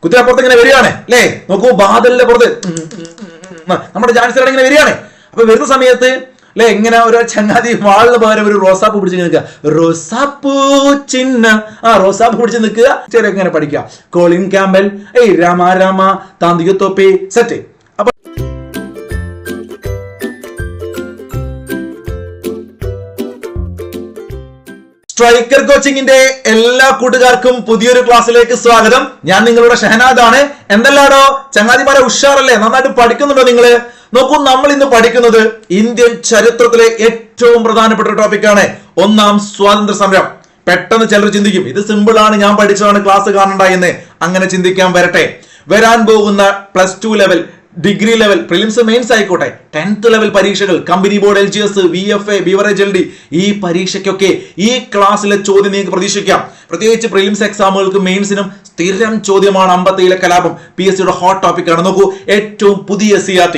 കുതിരപ്പുറത്ത് ഇങ്ങനെ വരികയാണ് അല്ലേ, നോക്കൂ ബാദലിന്റെ പുറത്ത് നമ്മുടെ ജാൻസിയുടെ ഇങ്ങനെ വരികയാണ്. അപ്പൊ വരുന്ന സമയത്ത് അല്ലെ ഇങ്ങനെ ഒരു ചങ്ങാതി വാളിന് പകരം ഒരു റോസാപ്പൂ പിടിച്ച് നിൽക്കുക, റോസാപ്പൂ ചിന്ന റോസാപ്പൂ പിടിച്ച് നിൽക്കുക. ചെറിയ ഇങ്ങനെ പഠിക്കുക. Colin Campbell Rama Rama Tantia Tope set. അപ്പൊ സ്ട്രൈക്കർ കോച്ചിങ്ങിന്റെ എല്ലാ കൂട്ടുകാർക്കും പുതിയൊരു ക്ലാസ്സിലേക്ക് സ്വാഗതം. ഞാൻ നിങ്ങളുടെ ഷഹനാദാണ്. എന്തെല്ലാടോ ചങ്ങാതിമാരെ, ഉഷാറല്ലേ? നന്നായിട്ട് പഠിക്കുന്നുണ്ടോ നിങ്ങള്? നോക്കൂ, നമ്മൾ ഇന്ന് പഠിക്കുന്നത് ഇന്ത്യൻ ചരിത്രത്തിലെ ഏറ്റവും പ്രധാനപ്പെട്ട ടോപ്പിക്കാണ്, ഒന്നാം സ്വാതന്ത്ര്യ സമരം. പെട്ടെന്ന് ചിലർ ചിന്തിക്കും ഇത് സിമ്പിൾ ആണ്, ഞാൻ പഠിച്ചതാണ്, ക്ലാസ് കാണണ്ട എന്ന്. അങ്ങനെ ചിന്തിക്കാൻ വരട്ടെ. വരാൻ പോകുന്ന +2 level, degree level, prelims mains ആയിക്കോട്ടെ, 10th ലെവൽ പരീക്ഷകൾ, company board, LGS, VFA, beverage LD, ഈ പരീക്ഷയ്ക്കൊക്കെ ഈ ക്ലാസ്സിലെ ചോദ്യം നിങ്ങൾക്ക് പ്രതീക്ഷിക്കാം. പ്രത്യേകിച്ച് പ്രിലിംസ് എക്സാമുകൾക്ക് മെയിൻസിനും സ്ഥിരം ചോദ്യമാണ് 57 കലാപം. PSCയുടെ ഹോട്ട് ടോപ്പിക് ആണ്. നോക്കൂ, ഏറ്റവും പുതിയ SCERT,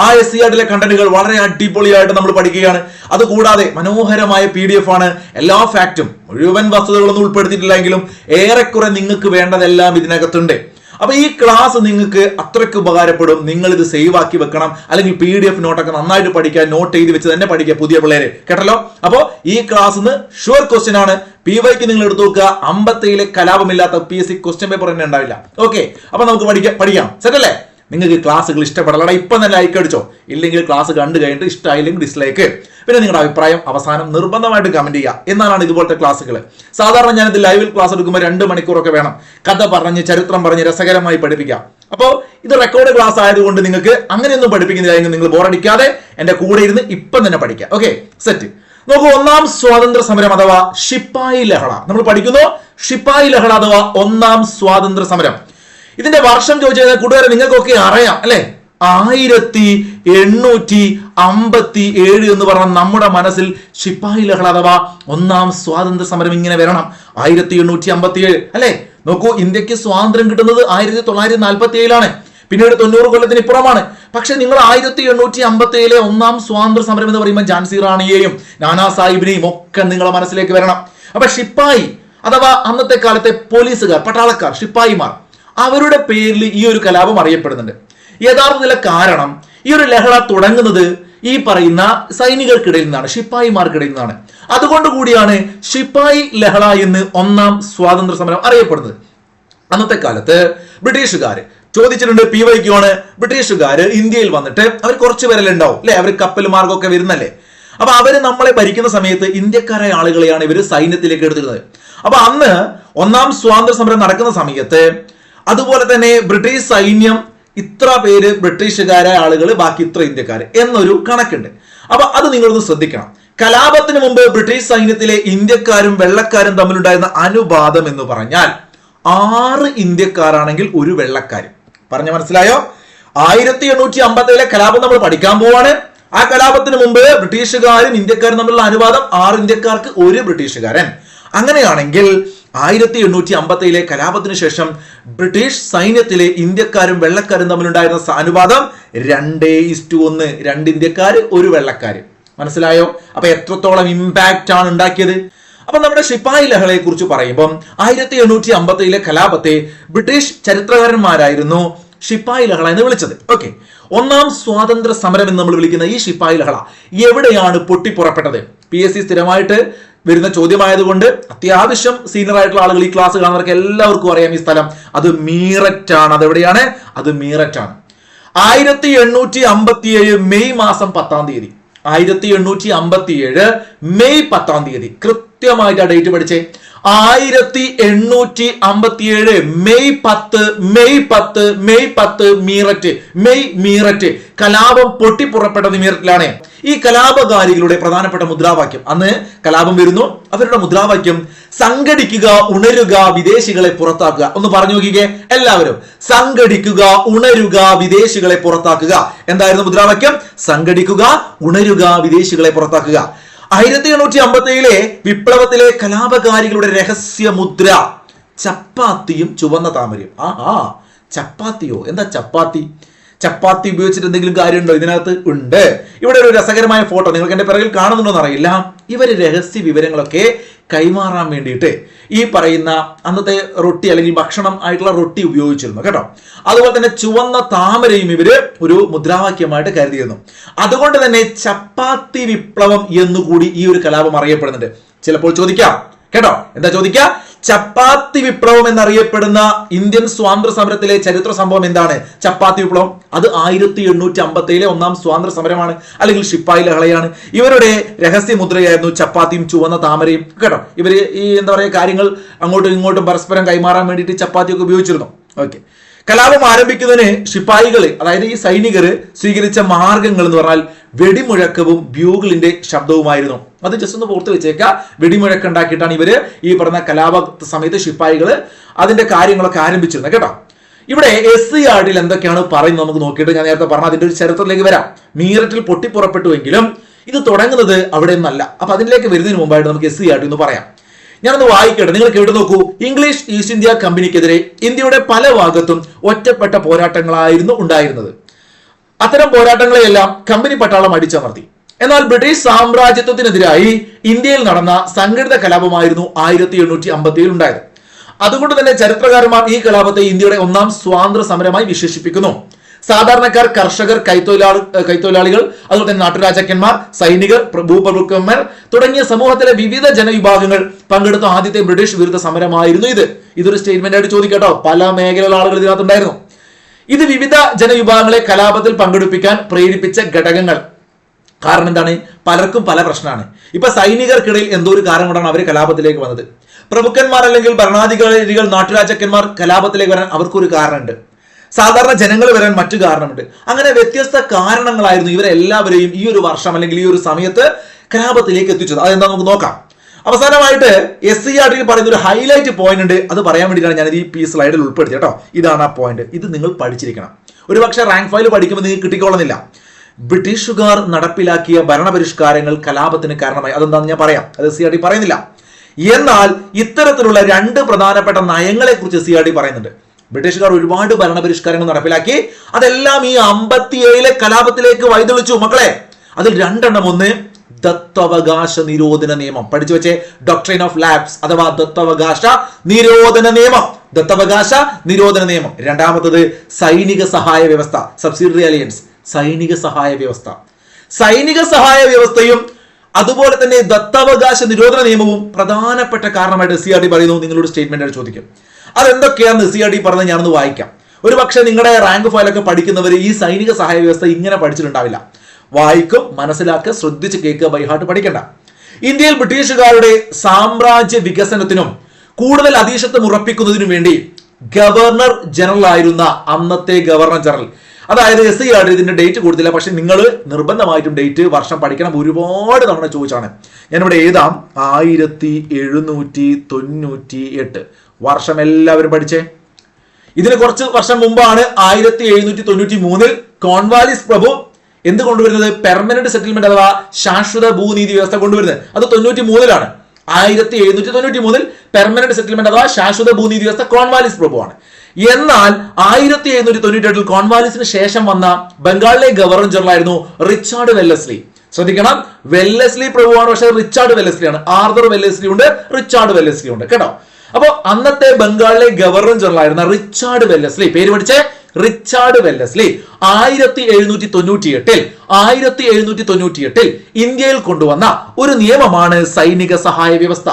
ആ SCERTലെ കണ്ടന്റുകൾ വളരെ അടിപൊളിയായിട്ട് നമ്മൾ പഠിക്കുകയാണ്. അതുകൂടാതെ മനോഹരമായ PDF ആണ്. എല്ലാ ഫാക്റ്റും, മുഴുവൻ വസ്തുതകളൊന്നും ഉൾപ്പെടുത്തിയിട്ടില്ലെങ്കിലും ഏറെക്കുറെ നിങ്ങൾക്ക് വേണ്ടതെല്ലാം ഇതിനകത്തുണ്ട്. അപ്പൊ ഈ ക്ലാസ് നിങ്ങൾക്ക് അത്രയ്ക്ക് ഉപകാരപ്പെടും. നിങ്ങൾ ഇത് സേവ് ആക്കി വെക്കണം, അല്ലെങ്കിൽ PDF നോട്ടൊക്കെ നന്നായിട്ട് പഠിക്കാൻ നോട്ട് ചെയ്ത് വെച്ച് തന്നെ പഠിക്കുക പുതിയ പിള്ളേര്, കേട്ടല്ലോ. അപ്പോ ഈ ക്ലാസ് ഷുവർ ക്വസ്റ്റ്യൻ ആണ്. PYക്ക് നിങ്ങൾ എടുത്തു നോക്കുക, 57 കലാപമില്ലാത്ത PSC ക്വസ്റ്റ്യൻ പേപ്പർ തന്നെ ഉണ്ടാവില്ല. ഓക്കെ, അപ്പൊ നമുക്ക് പഠിക്കാം. സെറ്റ് അല്ലേ? നിങ്ങൾക്ക് ക്ലാസ്സുകൾ ഇഷ്ടപ്പെടലടാ, ഇപ്പൊ തന്നെ ലൈക്ക് അടിച്ചോ. ഇല്ലെങ്കിൽ ക്ലാസ് കണ്ടു കഴിഞ്ഞിട്ട് ഇഷ്ടമായില്ലെങ്കിൽ ഡിസ്ലൈക്ക്. പിന്നെ നിങ്ങളുടെ അഭിപ്രായം അവസാനം നിർബന്ധമായിട്ട് കമന്റ് ചെയ്യുക. എന്നാലാണ് ഇതുപോലത്തെ ക്ലാസ്സുകൾ. സാധാരണ ഞാൻ ഇത് ലൈവിൽ ക്ലാസ് എടുക്കുമ്പോൾ 2 മണിക്കൂറൊക്കെ വേണം. കഥ പറഞ്ഞ്, ചരിത്രം പറഞ്ഞ് രസകരമായി പഠിപ്പിക്കാം. അപ്പോൾ ഇത് റെക്കോർഡ് ക്ലാസ് ആയതുകൊണ്ട് നിങ്ങൾക്ക് അങ്ങനെയൊന്നും പഠിപ്പിക്കുന്നില്ലെങ്കിൽ നിങ്ങൾ ബോറടിക്കാതെ എന്റെ കൂടെ ഇരുന്ന് ഇപ്പം തന്നെ പഠിക്കാം. Okay, set. നോക്കൂ, ഒന്നാം സ്വാതന്ത്ര്യ സമരം അഥവാ ശിപ്പായി ലഹള നമ്മൾ പഠിക്കുന്നു. ശിപ്പായി ലഹള അഥവാ ഒന്നാം സ്വാതന്ത്ര്യ സമരം. ഇതിന്റെ വർഷം ചോദിച്ചു കഴിഞ്ഞാൽ കൂട്ടുകാരെ നിങ്ങൾക്കൊക്കെ അറിയാം അല്ലെ? 1857 എന്ന് പറഞ്ഞ നമ്മുടെ മനസ്സിൽ ശിപ്പായി ലഹള അഥവാ ഒന്നാം സ്വാതന്ത്ര്യ സമരം ഇങ്ങനെ വരണം. 1857 അല്ലെ? നോക്കൂ, ഇന്ത്യക്ക് സ്വാതന്ത്ര്യം കിട്ടുന്നത് 1947 പിന്നീട് 90 കൊല്ലത്തിന് ഇപ്പുറമാണ്. പക്ഷെ നിങ്ങൾ 1857 ഒന്നാം സ്വാതന്ത്ര്യ സമരം എന്ന് പറയുമ്പോൾ ഝാൻസി റാണിയെയും നാനാ സാഹിബിനെയും ഒക്കെ നിങ്ങളെ മനസ്സിലേക്ക് വരണം. അപ്പൊ ശിപ്പായി അഥവാ അന്നത്തെ കാലത്തെ പോലീസുകാർ, പട്ടാളക്കാർ, ശിപ്പായിമാർ, അവരുടെ പേരിൽ ഈ ഒരു കലാപം അറിയപ്പെടുന്നുണ്ട്. യഥാർത്ഥത്തിലെ കാരണം, ഈ ഒരു ലഹള തുടങ്ങുന്നത് ഈ പറയുന്ന സൈനികർക്കിടയിൽ നിന്നാണ്, ശിപ്പായിമാർക്കിടയിൽ നിന്നാണ്. അതുകൊണ്ട് കൂടിയാണ് ശിപ്പായി ലഹള എന്ന് ഒന്നാം സ്വാതന്ത്ര്യ സമരം അറിയപ്പെടുന്നത്. അന്നത്തെ കാലത്ത് ബ്രിട്ടീഷുകാർ ചോദിച്ചിട്ടുണ്ട്, PYQ ആണ്, ബ്രിട്ടീഷുകാർ ഇന്ത്യയിൽ വന്നിട്ട് അവർ കുറച്ച് പേരെല്ലാം ഉണ്ടാവും അല്ലെ, അവർ കപ്പൽ മാർഗമൊക്കെ വരുന്നല്ലേ. അപ്പൊ അവര് നമ്മളെ ഭരിക്കുന്ന സമയത്ത് ഇന്ത്യക്കാരായ ആളുകളെയാണ് ഇവര് സൈന്യത്തിലേക്ക് എടുത്തിരുന്നത്. അപ്പൊ അന്ന് ഒന്നാം സ്വാതന്ത്ര്യ സമരം നടക്കുന്ന സമയത്ത് അതുപോലെ തന്നെ ബ്രിട്ടീഷ് സൈന്യം ഇത്ര പേര് ബ്രിട്ടീഷുകാരായ ആളുകൾ, ബാക്കി ഇത്ര ഇന്ത്യക്കാര് എന്നൊരു കണക്കുണ്ട്. അപ്പൊ അത് നിങ്ങളൊന്ന് ശ്രദ്ധിക്കണം. കലാപത്തിന് മുമ്പ് ബ്രിട്ടീഷ് സൈന്യത്തിലെ ഇന്ത്യക്കാരും വെള്ളക്കാരും തമ്മിലുണ്ടായിരുന്ന അനുപാതം എന്ന് പറഞ്ഞാൽ 6 ഇന്ത്യക്കാരാണെങ്കിൽ 1 വെള്ളക്കാര്. പറഞ്ഞ മനസ്സിലായോ? 1857 കലാപം നമ്മൾ പഠിക്കാൻ പോവാണ്. ആ കലാപത്തിന് മുമ്പ് ബ്രിട്ടീഷുകാരും ഇന്ത്യക്കാരും തമ്മിലുള്ള അനുപാതം 6 ഇന്ത്യക്കാർക്ക് 1 ബ്രിട്ടീഷുകാരൻ. അങ്ങനെയാണെങ്കിൽ 1857 കലാപത്തിന് ശേഷം ബ്രിട്ടീഷ് സൈന്യത്തിലെ ഇന്ത്യക്കാരും വെള്ളക്കാരും തമ്മിലുണ്ടായിരുന്ന അനുപാതം 2:1, 2 ഇന്ത്യക്കാര് 1 വെള്ളക്കാര്. മനസ്സിലായോ? അപ്പൊ എത്രത്തോളം ഇമ്പാക്റ്റ് ആണ് ഉണ്ടാക്കിയത്. അപ്പൊ നമ്മുടെ ശിപ്പായി ലഹളയെ കുറിച്ച് പറയുമ്പോൾ 1857 കലാപത്തെ ബ്രിട്ടീഷ് ചരിത്രകാരന്മാരായിരുന്നു ശിപ്പായി ലഹള എന്ന് വിളിച്ചത്. ഓക്കെ, ഒന്നാം സ്വാതന്ത്ര്യ സമരം എന്ന് നമ്മൾ വിളിക്കുന്ന ഈ ശിപ്പായി ലഹള എവിടെയാണ് പൊട്ടിപ്പുറപ്പെട്ടത്? PSC സ്ഥിരമായിട്ട് വരുന്ന ചോദ്യമായതുകൊണ്ട് അത്യാവശ്യം സീനിയർ ആയിട്ടുള്ള ആളുകൾ, ഈ ക്ലാസ് കാണുന്നവർക്ക് എല്ലാവർക്കും അറിയാം ഈ സ്ഥലം. അത് മീററ്റ് ആണ്. അതെവിടെയാണ്? അത് മീററ്റ് ആണ്. 1857 മെയ് മാസം 10-ാം തീയതി, 1857 മെയ് 10-ാം തീയതി, കൃത്യമായിട്ട് ആ ഡേറ്റ് പഠിച്ചേ. 1857 മെയ് 10 മീററ്റ് കലാപം പൊട്ടിപ്പുറപ്പെട്ടത് മീററ്റിലാണ്. ഈ കലാപകാരികളുടെ പ്രധാനപ്പെട്ട മുദ്രാവാക്യം, അന്ന് കലാപം വരുന്നു, അവരുടെ മുദ്രാവാക്യം സംഘടിക്കുക, ഉണരുക, വിദേശികളെ പുറത്താക്കുക. ഒന്ന് പറഞ്ഞു നോക്കിക്കേ എല്ലാവരും. സംഘടിക്കുക, ഉണരുക, വിദേശികളെ പുറത്താക്കുക. എന്തായിരുന്നു മുദ്രാവാക്യം? സംഘടിക്കുക, ഉണരുക, വിദേശികളെ പുറത്താക്കുക. 1857 വിപ്ലവത്തിലെ കലാപകാരികളുടെ രഹസ്യ മുദ്ര ചപ്പാത്തിയും ചുവന്ന താമരയും. ചപ്പാത്തിയോ? എന്താ ചപ്പാത്തി? ചപ്പാത്തി ഉപയോഗിച്ചിട്ട് എന്തെങ്കിലും കാര്യമുണ്ടോ ഇതിനകത്ത്? ഉണ്ട്. ഇവിടെ ഒരു രസകരമായ ഫോട്ടോ നിങ്ങൾക്ക് എന്റെ പിറകിൽ കാണുന്നുണ്ടോന്ന് അറിയില്ല. ഇവര് രഹസ്യ വിവരങ്ങളൊക്കെ കൈമാറാൻ വേണ്ടിയിട്ട് ഈ പറയുന്ന അന്നത്തെ റൊട്ടി അല്ലെങ്കിൽ ഭക്ഷണം ആയിട്ടുള്ള റൊട്ടി ഉപയോഗിച്ചിരുന്നു കേട്ടോ. അതുപോലെ തന്നെ ചുവന്ന താമരയും ഇവര് ഒരു മുദ്രാവാക്യമായിട്ട് കരുതിയിരുന്നു. അതുകൊണ്ട് തന്നെ ചപ്പാത്തി വിപ്ലവം എന്നുകൂടി ഈ ഒരു കലാപം അറിയപ്പെടുന്നുണ്ട്. ചിലപ്പോൾ ചോദിക്കാം കേട്ടോ, എന്താ ചോദിക്കാം? ചപ്പാത്തി വിപ്ലവം എന്നറിയപ്പെടുന്ന ഇന്ത്യൻ സ്വാതന്ത്ര്യ സമരത്തിലെ ചരിത്ര സംഭവം എന്താണ്? ചപ്പാത്തി വിപ്ലവം. അത് 1857 ഒന്നാം സ്വാതന്ത്ര്യ സമരമാണ്, അല്ലെങ്കിൽ ശിപ്പായി ലഹളയാണ്. ഇവരുടെ രഹസ്യ മുദ്രയായിരുന്നു ചപ്പാത്തിയും ചുവന്ന താമരയും കേട്ടോ. ഇവര് ഈ എന്താ പറയുക കാര്യങ്ങൾ അങ്ങോട്ടും ഇങ്ങോട്ടും പരസ്പരം കൈമാറാൻ വേണ്ടിയിട്ട് ചപ്പാത്തിയൊക്കെ ഉപയോഗിച്ചിരുന്നു. ഓക്കെ. കലാപം ആരംഭിക്കുന്നതിന് ശിപ്പായികൾ, അതായത് ഈ സൈനികർ സ്വീകരിച്ച മാർഗങ്ങൾ എന്ന് പറഞ്ഞാൽ വെടിമുഴക്കവും ബ്യൂഗിളിന്റെ ശബ്ദവുമായിരുന്നു. അത് ജസ്റ്റ് ഒന്ന് ഓർത്ത് വെച്ചേക്കാം. വെടിമുഴക്കം ഉണ്ടാക്കിയിട്ടാണ് ഇവര് ഈ പറഞ്ഞ കലാപ സമയത്ത് ശിപ്പായികൾ അതിന്റെ കാര്യങ്ങളൊക്കെ ആരംഭിച്ചിരുന്നത് കേട്ടോ. ഇവിടെ SCRT എന്തൊക്കെയാണ് പറയുന്നത് നമുക്ക് നോക്കിയിട്ട് ഞാൻ നേരത്തെ പറഞ്ഞ അതിന്റെ ഒരു ചരിത്രത്തിലേക്ക് വരാം. മീററ്റിൽ പൊട്ടിപ്പുറപ്പെട്ടുവെങ്കിലും ഇത് തുടങ്ങുന്നത് അവിടെ നിന്നല്ല. അപ്പൊ അതിലേക്ക് വരുന്നതിന് മുമ്പായിട്ട് നമുക്ക് SCRT എന്ന് പറയാം. ഞാനൊന്ന് വായിക്കട്ടെ, നിങ്ങൾ കേട്ടു നോക്കൂ. ഇംഗ്ലീഷ് ഈസ്റ്റ് ഇന്ത്യ കമ്പനിക്കെതിരെ ഇന്ത്യയുടെ പല ഭാഗത്തും ഒറ്റപ്പെട്ട പോരാട്ടങ്ങളായിരുന്നു ഉണ്ടായിരുന്നത്. അത്തരം പോരാട്ടങ്ങളെയെല്ലാം കമ്പനി പട്ടാളം അടിച്ചമർത്തി. എന്നാൽ ബ്രിട്ടീഷ് സാമ്രാജ്യത്വത്തിനെതിരായി ഇന്ത്യയിൽ നടന്ന സംഘടിത കലാപമായിരുന്നു 1857 ഉണ്ടായത്. അതുകൊണ്ട് തന്നെ ചരിത്രകാരന്മാർ ഈ കലാപത്തെ ഇന്ത്യയുടെ ഒന്നാം സ്വാതന്ത്ര്യ സമരമായി വിശേഷിപ്പിക്കുന്നു. സാധാരണക്കാർ, കർഷകർ, കൈത്തൊഴിലാളികൾ, അതുപോലെ തന്നെ നാട്ടുരാജാക്കന്മാർ, സൈനികർ, ഭൂപ്രഭുക്കന്മാർ തുടങ്ങിയ സമൂഹത്തിലെ വിവിധ ജനവിഭാഗങ്ങൾ പങ്കെടുത്ത ആദ്യത്തെ ബ്രിട്ടീഷ് വിരുദ്ധ സമരമായിരുന്നു ഇത്. ഇതൊരു സ്റ്റേറ്റ്മെന്റ് ആയിട്ട് ചോദിക്കട്ടോ. പല മേഖലയിലുള്ള ആളുകൾ ഇതിനകത്തുണ്ടായിരുന്നു. ഇത് വിവിധ ജനവിഭാഗങ്ങളെ കലാപത്തിൽ പങ്കെടുപ്പിക്കാൻ പ്രേരിപ്പിച്ച ഘടകങ്ങൾ. കാരണം എന്താണ്? പലർക്കും പല പ്രശ്നമാണ്. ഇപ്പൊ സൈനികർക്കിടയിൽ എന്തോ ഒരു കാരണം കൊണ്ടാണ് അവർ കലാപത്തിലേക്ക് വന്നത്. പ്രഭുക്കന്മാർ അല്ലെങ്കിൽ ഭരണാധികാരികൾ, നാട്ടുരാജാക്കന്മാർ കലാപത്തിലേക്ക് വരാൻ അവർക്കൊരു കാരണമുണ്ട്. സാധാരണ ജനങ്ങൾ വരാൻ മറ്റു കാരണമുണ്ട്. അങ്ങനെ വ്യത്യസ്ത കാരണങ്ങളായിരുന്നു ഇവരെല്ലാവരെയും ഈ ഒരു വർഷം അല്ലെങ്കിൽ ഈ ഒരു സമയത്ത് കലാപത്തിലേക്ക് എത്തിച്ചത്. അതെന്താ നമുക്ക് നോക്കാം. അവസാനമായിട്ട് SCRT പറയുന്ന ഒരു ഹൈലൈറ്റ് പോയിന്റ് ഉണ്ട്. അത് പറയാൻ വേണ്ടിയിട്ടാണ് ഞാൻ ഈ സ്ലൈഡിൽ ഉൾപ്പെടുത്തി കേട്ടോ. ഇതാണ് ആ പോയിന്റ്. ഇത് നിങ്ങൾ പഠിച്ചിരിക്കണം. ഒരു പക്ഷേ റാങ്ക് ഫയൽ പഠിക്കുമ്പോൾ നിങ്ങൾക്ക് കിട്ടിക്കോളുന്നില്ല. ബ്രിട്ടീഷുകാർ നടപ്പിലാക്കിയ ഭരണപരിഷ്കാരങ്ങൾ കലാപത്തിന് കാരണമായി. അതെന്താണെന്ന് ഞാൻ പറയാം. അത് SCRT പറയുന്നില്ല. എന്നാൽ ഇത്തരത്തിലുള്ള രണ്ട് പ്രധാനപ്പെട്ട നയങ്ങളെ കുറിച്ച് SCRT പറയുന്നുണ്ട്. ബ്രിട്ടീഷുകാർ ഒരുപാട് ഭരണപരിഷ്കാരങ്ങൾ നടപ്പിലാക്കി. അതെല്ലാം ഈ 57 കലാപത്തിലേക്ക് വഴിതെളിച്ചു മക്കളെ. അതിൽ രണ്ടെണ്ണം. ഒന്ന് ദത്തവകാശ നിരോധന നിയമം. പഠിച്ചു വെച്ചേ. ഡോക്ട്രിൻ ഓഫ് ലാപ്സ് അഥവാ ദത്തവകാശ നിരോധന നിയമം. ദത്തവകാശ നിരോധന നിയമം. രണ്ടാമത്തത് സൈനിക സഹായ വ്യവസ്ഥ, സബ്സിഡറി അലയൻസ്. സൈനിക സഹായ വ്യവസ്ഥ. സൈനിക സഹായ വ്യവസ്ഥയും അതുപോലെ തന്നെ ദത്തവകാശ നിരോധന നിയമവും പ്രധാനപ്പെട്ട കാരണമായിട്ട് SCRT പറയുന്നു. നിങ്ങളോട് സ്റ്റേറ്റ്മെന്റ് ചോദിക്കും. അതെന്തൊക്കെയാണെന്ന് SCRT പറഞ്ഞത് ഞാനൊന്ന് വായിക്കാം. ഒരു പക്ഷേ നിങ്ങളുടെ റാങ്ക് ഫയലൊക്കെ പഠിക്കുന്നവർ ഈ സൈനിക സഹായ വ്യവസ്ഥ ഇങ്ങനെ പഠിച്ചിട്ടുണ്ടാവില്ല. വായിക്കും, മനസ്സിലാക്കുക, ശ്രദ്ധിച്ച് കേൾക്കുക, ബൈഹാർട്ട് പഠിക്കണ്ട. ഇന്ത്യയിൽ ബ്രിട്ടീഷുകാരുടെ സാമ്രാജ്യ വികസനത്തിനും കൂടുതൽ അധീശത്വം ഉറപ്പിക്കുന്നതിനും വേണ്ടി ഗവർണർ ജനറൽ ആയിരുന്ന അന്നത്തെ ഗവർണർ ജനറൽ, അതായത് SCRT ഇതിന്റെ ഡേറ്റ് കൊടുത്തില്ല, പക്ഷെ നിങ്ങൾ നിർബന്ധമായിട്ടും ഡേറ്റ് വർഷം പഠിക്കണം. ഒരുപാട് തവണ ചോദിച്ചാണ്. ഞാനിവിടെ എഴുതാം. 1798 വർഷം എല്ലാവരും പഠിച്ചേ. ഇതിന് കുറച്ച് വർഷം മുമ്പാണ് 1793 കോൺവാലിസ് പ്രഭു എന്ത് കൊണ്ടുവരുന്നത്? പെർമനന്റ് സെറ്റിൽമെന്റ് അഥവാ ശാശ്വത ഭൂനീതി വ്യവസ്ഥ കൊണ്ടുവരുന്നത്. അത് 93 1793 പെർമനന്റ് സെറ്റിൽമെന്റ് അഥവാ ശാശ്വത ഭൂനീതി വ്യവസ്ഥ കോൺവാലിസ് പ്രഭുവാണ്. എന്നാൽ 1798 കോൺവാലിസിന് ശേഷം വന്ന ബംഗാളിലെ ഗവർണർ ജനറൽ ആയിരുന്നു റിച്ചാർഡ് വെല്ലസ്ലി. ശ്രദ്ധിക്കണം, വെല്ലസ്ലി പ്രഭുവാണ്, പക്ഷേ റിച്ചാർഡ് വെല്ലസ്ലി ആണ്. ആർതർ വെല്ലസ്ലി ഉണ്ട്, റിച്ചാർഡ് വെല്ലസ്ലി ഉണ്ട് കേട്ടോ. അപ്പൊ അന്നത്തെ ബംഗാളിലെ ഗവർണർ ജനറൽ ആയിരുന്ന റിച്ചാർഡ് വെല്ലസ്ലി, പേര് പഠിച്ചേ, റിച്ചാർഡ് വെല്ലസ്ലി 1798 ഇന്ത്യയിൽ കൊണ്ടുവന്ന ഒരു നിയമമാണ് സൈനിക സഹായ വ്യവസ്ഥ.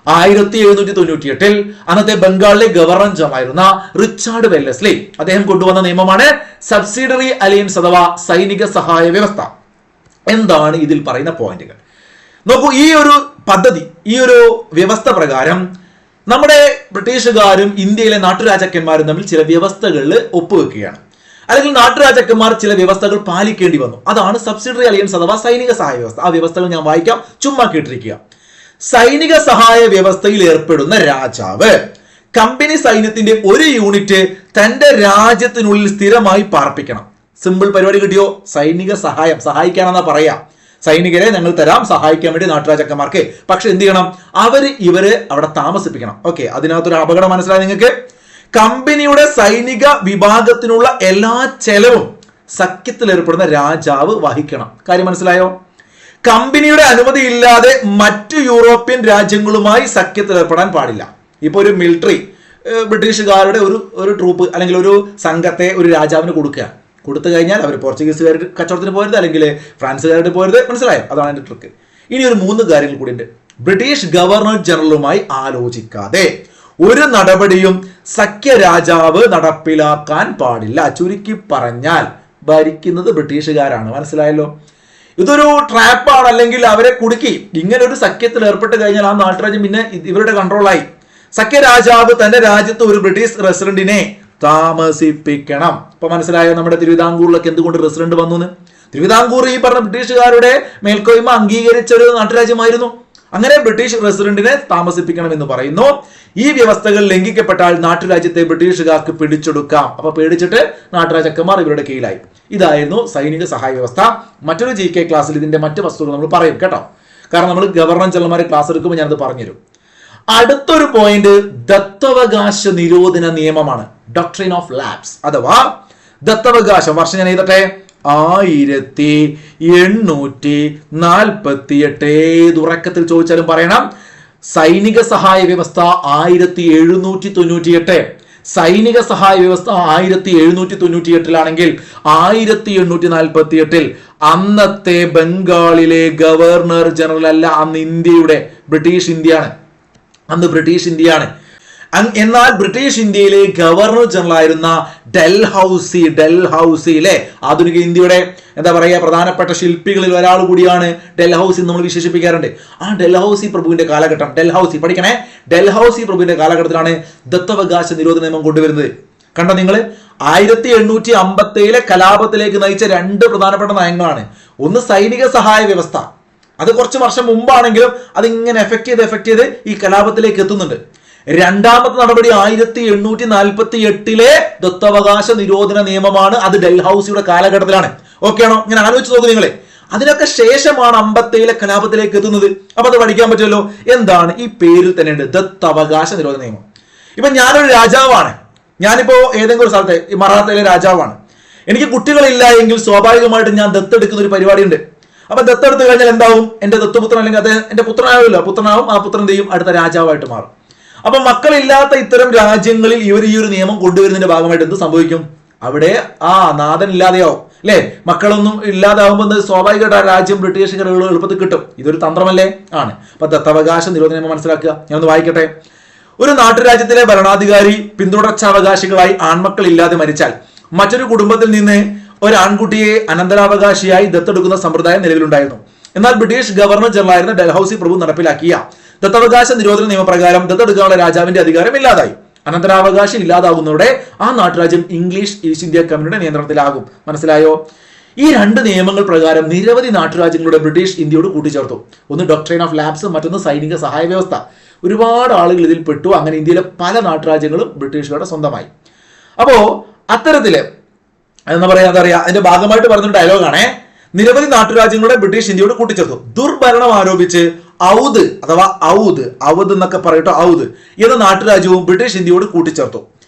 1798 അന്നത്തെ ബംഗാളിലെ ഗവർണർ ജനറൽ ആയിരുന്ന റിച്ചാർഡ് വെല്ലസ്ലി അദ്ദേഹം കൊണ്ടുവന്ന നിയമമാണ് സബ്സിഡറി അലയൻസ് അഥവാ സൈനിക സഹായ വ്യവസ്ഥ. എന്താണ് ഇതിൽ പറയുന്ന പോയിന്റുകൾ? നോക്കൂ, ഈ ഒരു പദ്ധതി, ഈ ഒരു വ്യവസ്ഥ പ്രകാരം നമ്മുടെ ബ്രിട്ടീഷുകാരും ഇന്ത്യയിലെ നാട്ടുരാജാക്കന്മാരും തമ്മിൽ ചില വ്യവസ്ഥകളിൽ ഒപ്പുവെക്കുകയാണ്. അല്ലെങ്കിൽ നാട്ടുരാജാക്കന്മാർ ചില വ്യവസ്ഥകൾ പാലിക്കേണ്ടി വന്നു. അതാണ് സബ്സിഡറി അലയൻസ് അഥവാ സൈനിക സഹായ വ്യവസ്ഥ. ആ വ്യവസ്ഥകൾ ഞാൻ വായിക്കാം, ചുമ്മാ കേട്ടിരിക്കുക. സൈനിക സഹായ വ്യവസ്ഥയിൽ ഏർപ്പെടുന്ന രാജാവ് കമ്പനി സൈന്യത്തിന്റെ ഒരു യൂണിറ്റ് തന്റെ രാജ്യത്തിനുള്ളിൽ സ്ഥിരമായി പാർപ്പിക്കണം. സിമ്പിൾ പരിപാടി കിട്ടിയോ? സൈനിക സഹായം, സഹായിക്കാനെന്നാ പറയാ. സൈനികരെ ഞങ്ങൾ തരാം സഹായിക്കാൻ വേണ്ടി നാട്ടുരാജാക്കന്മാർക്ക്. പക്ഷെ എന്ത് ചെയ്യണം? ഇവര് അവിടെ താമസിപ്പിക്കണം. ഓക്കെ, അതിനകത്തൊരു അപകടം മനസ്സിലായി നിങ്ങൾക്ക്? കമ്പനിയുടെ സൈനിക വിഭാഗത്തിനുള്ള എല്ലാ ചെലവും സഖ്യത്തിൽ ഏർപ്പെടുന്ന രാജാവ് വഹിക്കണം. കാര്യം മനസ്സിലായോ? കമ്പനിയുടെ അനുമതി ഇല്ലാതെ മറ്റു യൂറോപ്യൻ രാജ്യങ്ങളുമായി സഖ്യത്തിൽ ഏർപ്പെടാൻ പാടില്ല. ഇപ്പൊ ഒരു മിലിറ്ററി ബ്രിട്ടീഷുകാരുടെ ഒരു ട്രൂപ്പ് അല്ലെങ്കിൽ ഒരു സംഘത്തെ ഒരു രാജാവിന് കൊടുത്തു കഴിഞ്ഞാൽ അവർ പോർച്ചുഗീസുകാർ കച്ചവടത്തിന് പോരുത്, അല്ലെങ്കിൽ ഫ്രാൻസുകാരുടെ പോരുത്. മനസ്സിലായോ? അതാണ് എൻ്റെ ട്രിക്ക്. ഇനി ഒരു 3 കാര്യങ്ങൾ കൂടി ഉണ്ട്. ബ്രിട്ടീഷ് ഗവർണർ ജനറലുമായി ആലോചിക്കാതെ ഒരു നടപടിയും സഖ്യ രാജാവ് നടപ്പിലാക്കാൻ പാടില്ല. ചുരുക്കി പറഞ്ഞാൽ ഭരിക്കുന്നത് ബ്രിട്ടീഷുകാരാണ്. മനസ്സിലായല്ലോ? ഇതൊരു ട്രാപ്പാണ്, അല്ലെങ്കിൽ അവരെ കുടുക്കി. ഇങ്ങനെ ഒരു സഖ്യത്തിൽ ഏർപ്പെട്ട് കഴിഞ്ഞാൽ ആ നാട്ടുരാജ്യം പിന്നെ ഇവരുടെ കൺട്രോളായി. സഖ്യ രാജാവ് തന്റെ രാജ്യത്ത് ഒരു ബ്രിട്ടീഷ് റെസിഡന്റിനെ താമസിപ്പിക്കണം. ഇപ്പൊ മനസ്സിലായോ നമ്മുടെ തിരുവിതാംകൂറിലൊക്കെ എന്തുകൊണ്ട് റെസിഡന്റ് വന്നു? തിരുവിതാംകൂർ ഈ പറഞ്ഞ ബ്രിട്ടീഷുകാരുടെ മേൽക്കോയ്മ അംഗീകരിച്ച ഒരു നാട്ടുരാജ്യമായിരുന്നു. അങ്ങനെ ബ്രിട്ടീഷ് റെസിഡന്റിനെ താമസിപ്പിക്കണം എന്ന് പറയുന്നു. ഈ വ്യവസ്ഥകൾ ലംഘിക്കപ്പെട്ടാൽ നാട്ടുരാജ്യത്തെ ബ്രിട്ടീഷുകാർക്ക് പിടിച്ചെടുക്കാം. അപ്പൊ പേടിച്ചിട്ട് നാട്ടുരാജാക്കന്മാർ ഇവരുടെ കീഴിലായി. ഇതായിരുന്നു സൈനിക സഹായ വ്യവസ്ഥ. മറ്റൊരു GK ക്ലാസ്സിൽ ഇതിന്റെ മറ്റു വസ്തുക്കൾ നമ്മൾ പറയും കേട്ടോ. കാരണം നമ്മൾ ഗവർണർ ജനറൽമാരെ ക്ലാസ് എടുക്കുമ്പോൾ ഞാനത് പറഞ്ഞുതരും. അടുത്തൊരു പോയിന്റ് ദത്തവകാശ നിരോധന നിയമമാണ്. ഡോക്ട്രിൻ ഓഫ് ലാപ്സ് അഥവാ ദത്തവകാശം. വർഷം ഞാൻ എഴുതട്ടെ, 1848. ഏതുറക്കത്തിൽ ചോദിച്ചാലും പറയണം. സൈനിക സഹായ വ്യവസ്ഥ 1798. സൈനിക സഹായ വ്യവസ്ഥ 1798 1848 അന്നത്തെ ബംഗാളിലെ ഗവർണർ ജനറൽ അല്ല, അന്ന് ഇന്ത്യയുടെ ബ്രിട്ടീഷ് ഇന്ത്യയാണ്. എന്നാൽ ബ്രിട്ടീഷ് ഇന്ത്യയിലെ ഗവർണർ ജനറൽ ആയിരുന്ന ഡൽഹൌസിയിലെ ആധുനിക ഇന്ത്യയുടെ എന്താ പറയുക പ്രധാനപ്പെട്ട ശില്പികളിൽ ഒരാൾ കൂടിയാണ് ഡൽഹൌസി നമ്മൾ വിശേഷിപ്പിക്കാറുണ്ട്. ആ ഡൽഹൌസി പ്രഭുവിന്റെ കാലഘട്ടം, ഡൽഹൌസി പ്രഭുവിന്റെ കാലഘട്ടത്തിലാണ് ദത്തവകാശ നിരോധന നിയമം കൊണ്ടുവരുന്നത്. കണ്ടോ നിങ്ങൾ? 1857 കലാപത്തിലേക്ക് നയിച്ച 2 പ്രധാനപ്പെട്ട നയങ്ങളാണ്. ഒന്ന് സൈനിക സഹായ വ്യവസ്ഥ, അത് കുറച്ച് വർഷം മുമ്പാണെങ്കിലും അതിങ്ങനെ എഫക്ട് ചെയ്ത് ഈ കലാപത്തിലേക്ക് എത്തുന്നുണ്ട്. രണ്ടാമത്തെ നടപടി 1848 ദത്തവകാശ നിരോധന നിയമമാണ്. അത് ഡൽഹൌസിയുടെ കാലഘട്ടത്തിലാണ്. ഓക്കെ ആണോ? ഞാൻ ആലോചിച്ച് നോക്കൂ നിങ്ങളെ. അതിനൊക്കെ ശേഷമാണ് 57 കലാപത്തിലേക്ക് എത്തുന്നത്. അപ്പൊ അത് പഠിക്കാൻ പറ്റുമല്ലോ. എന്താണ് ഈ പേരിൽ തന്നെ ഉണ്ട്, ദത്തവകാശ നിരോധന നിയമം. ഇപ്പൊ ഞാനൊരു രാജാവാണ്, ഞാനിപ്പോ ഏതെങ്കിലും ഒരു സ്ഥലത്തെ മറാത്തയിലെ രാജാവാണ്. എനിക്ക് കുട്ടികളില്ല എങ്കിൽ സ്വാഭാവികമായിട്ടും ഞാൻ ദത്തെടുക്കുന്ന ഒരു പരിപാടി ഉണ്ട്. അപ്പൊ ദത്തെടുത്ത് കഴിഞ്ഞാൽ എന്താവും? എന്റെ ദത്തുപുത്രൻ അല്ലെങ്കിൽ അദ്ദേഹം എന്റെ പുത്രനാവില്ല, പുത്രനാവും. ആ പുത്രൻ ചെയ്യും അടുത്ത രാജാവായിട്ട് മാറും. അപ്പൊ മക്കളില്ലാത്ത ഇത്തരം രാജ്യങ്ങളിൽ ഈ ഒരു നിയമം കൊണ്ടുവരുന്നതിന്റെ ഭാഗമായിട്ട് എന്ത് സംഭവിക്കും? അവിടെ നാഥൻ ഇല്ലാതെയാവും അല്ലെ? മക്കളൊന്നും ഇല്ലാതാവുമ്പോൾ സ്വാഭാവികമായിട്ട് ആ രാജ്യം ബ്രിട്ടീഷുകാർ എളുപ്പത്തിൽ കിട്ടും. ഇതൊരു തന്ത്രമല്ലേ? ആണ്. അപ്പൊ ദത്തവകാശ നിരോധന നിയമം മനസ്സിലാക്കുക. ഞാനൊന്ന് വായിക്കട്ടെ. ഒരു നാട്ടുരാജ്യത്തിലെ ഭരണാധികാരി പിന്തുടർച്ചാവകാശികളായി ആൺമക്കൾ ഇല്ലാതെ മരിച്ചാൽ മറ്റൊരു കുടുംബത്തിൽ നിന്ന് ഒരു ആൺകുട്ടിയെ അനന്തരാവകാശിയായി ദത്തെടുക്കുന്ന സമ്പ്രദായം നിലവിലുണ്ടായിരുന്നു. എന്നാൽ ബ്രിട്ടീഷ് ഗവർണർ ജനറലായിരുന്ന ഡൽഹൌസി പ്രഭു നടപ്പിലാക്കിയ ദത്തവകാശ നിരോധന നിയമപ്രകാരം ദത്തെടുക്കാനുള്ള രാജാവിന്റെ അധികാരം ഇല്ലാതായി. അനന്തരാവകാശം ഇല്ലാതാകുന്നതോടെ ആ നാട്ടുരാജ്യം ഇംഗ്ലീഷ് ഈസ്റ്റ് ഇന്ത്യ കമ്പനിയുടെ നിയന്ത്രണത്തിലാകും. മനസ്സിലായോ? ഈ 2 നിയമങ്ങൾ പ്രകാരം നിരവധി നാട്ടുരാജ്യങ്ങളുടെ ബ്രിട്ടീഷ് ഇന്ത്യയോട് കൂട്ടിച്ചേർത്തു. ഒന്ന് ഡോക്ട്രിൻ ഓഫ് ലാപ്സ്, മറ്റൊന്ന് സൈനിക സഹായ വ്യവസ്ഥ. ഒരുപാട് ആളുകൾ ഇതിൽ പെട്ടു. അങ്ങനെ ഇന്ത്യയിലെ പല നാട്ടുരാജ്യങ്ങളും ബ്രിട്ടീഷുകാരുടെ സ്വന്തമായി. അപ്പോ അത്തരത്തില് എന്താ പറയാ അതിന്റെ ഭാഗമായിട്ട് പറഞ്ഞ ഡയലോഗാണേ, നിരവധി നാട്ടുരാജ്യങ്ങളുടെ ബ്രിട്ടീഷ് ഇന്ത്യയോട് കൂട്ടിച്ചേർത്തു. ദുർഭരണം ആരോപിച്ച് ഔദ് എന്നൊക്കെ പറയട്ടോ, ഔദ് എന്ന നാട്ടുരാജ്യവും ബ്രിട്ടീഷ് ഇന്ത്യയോട് കൂട്ടിച്ചേർത്തു.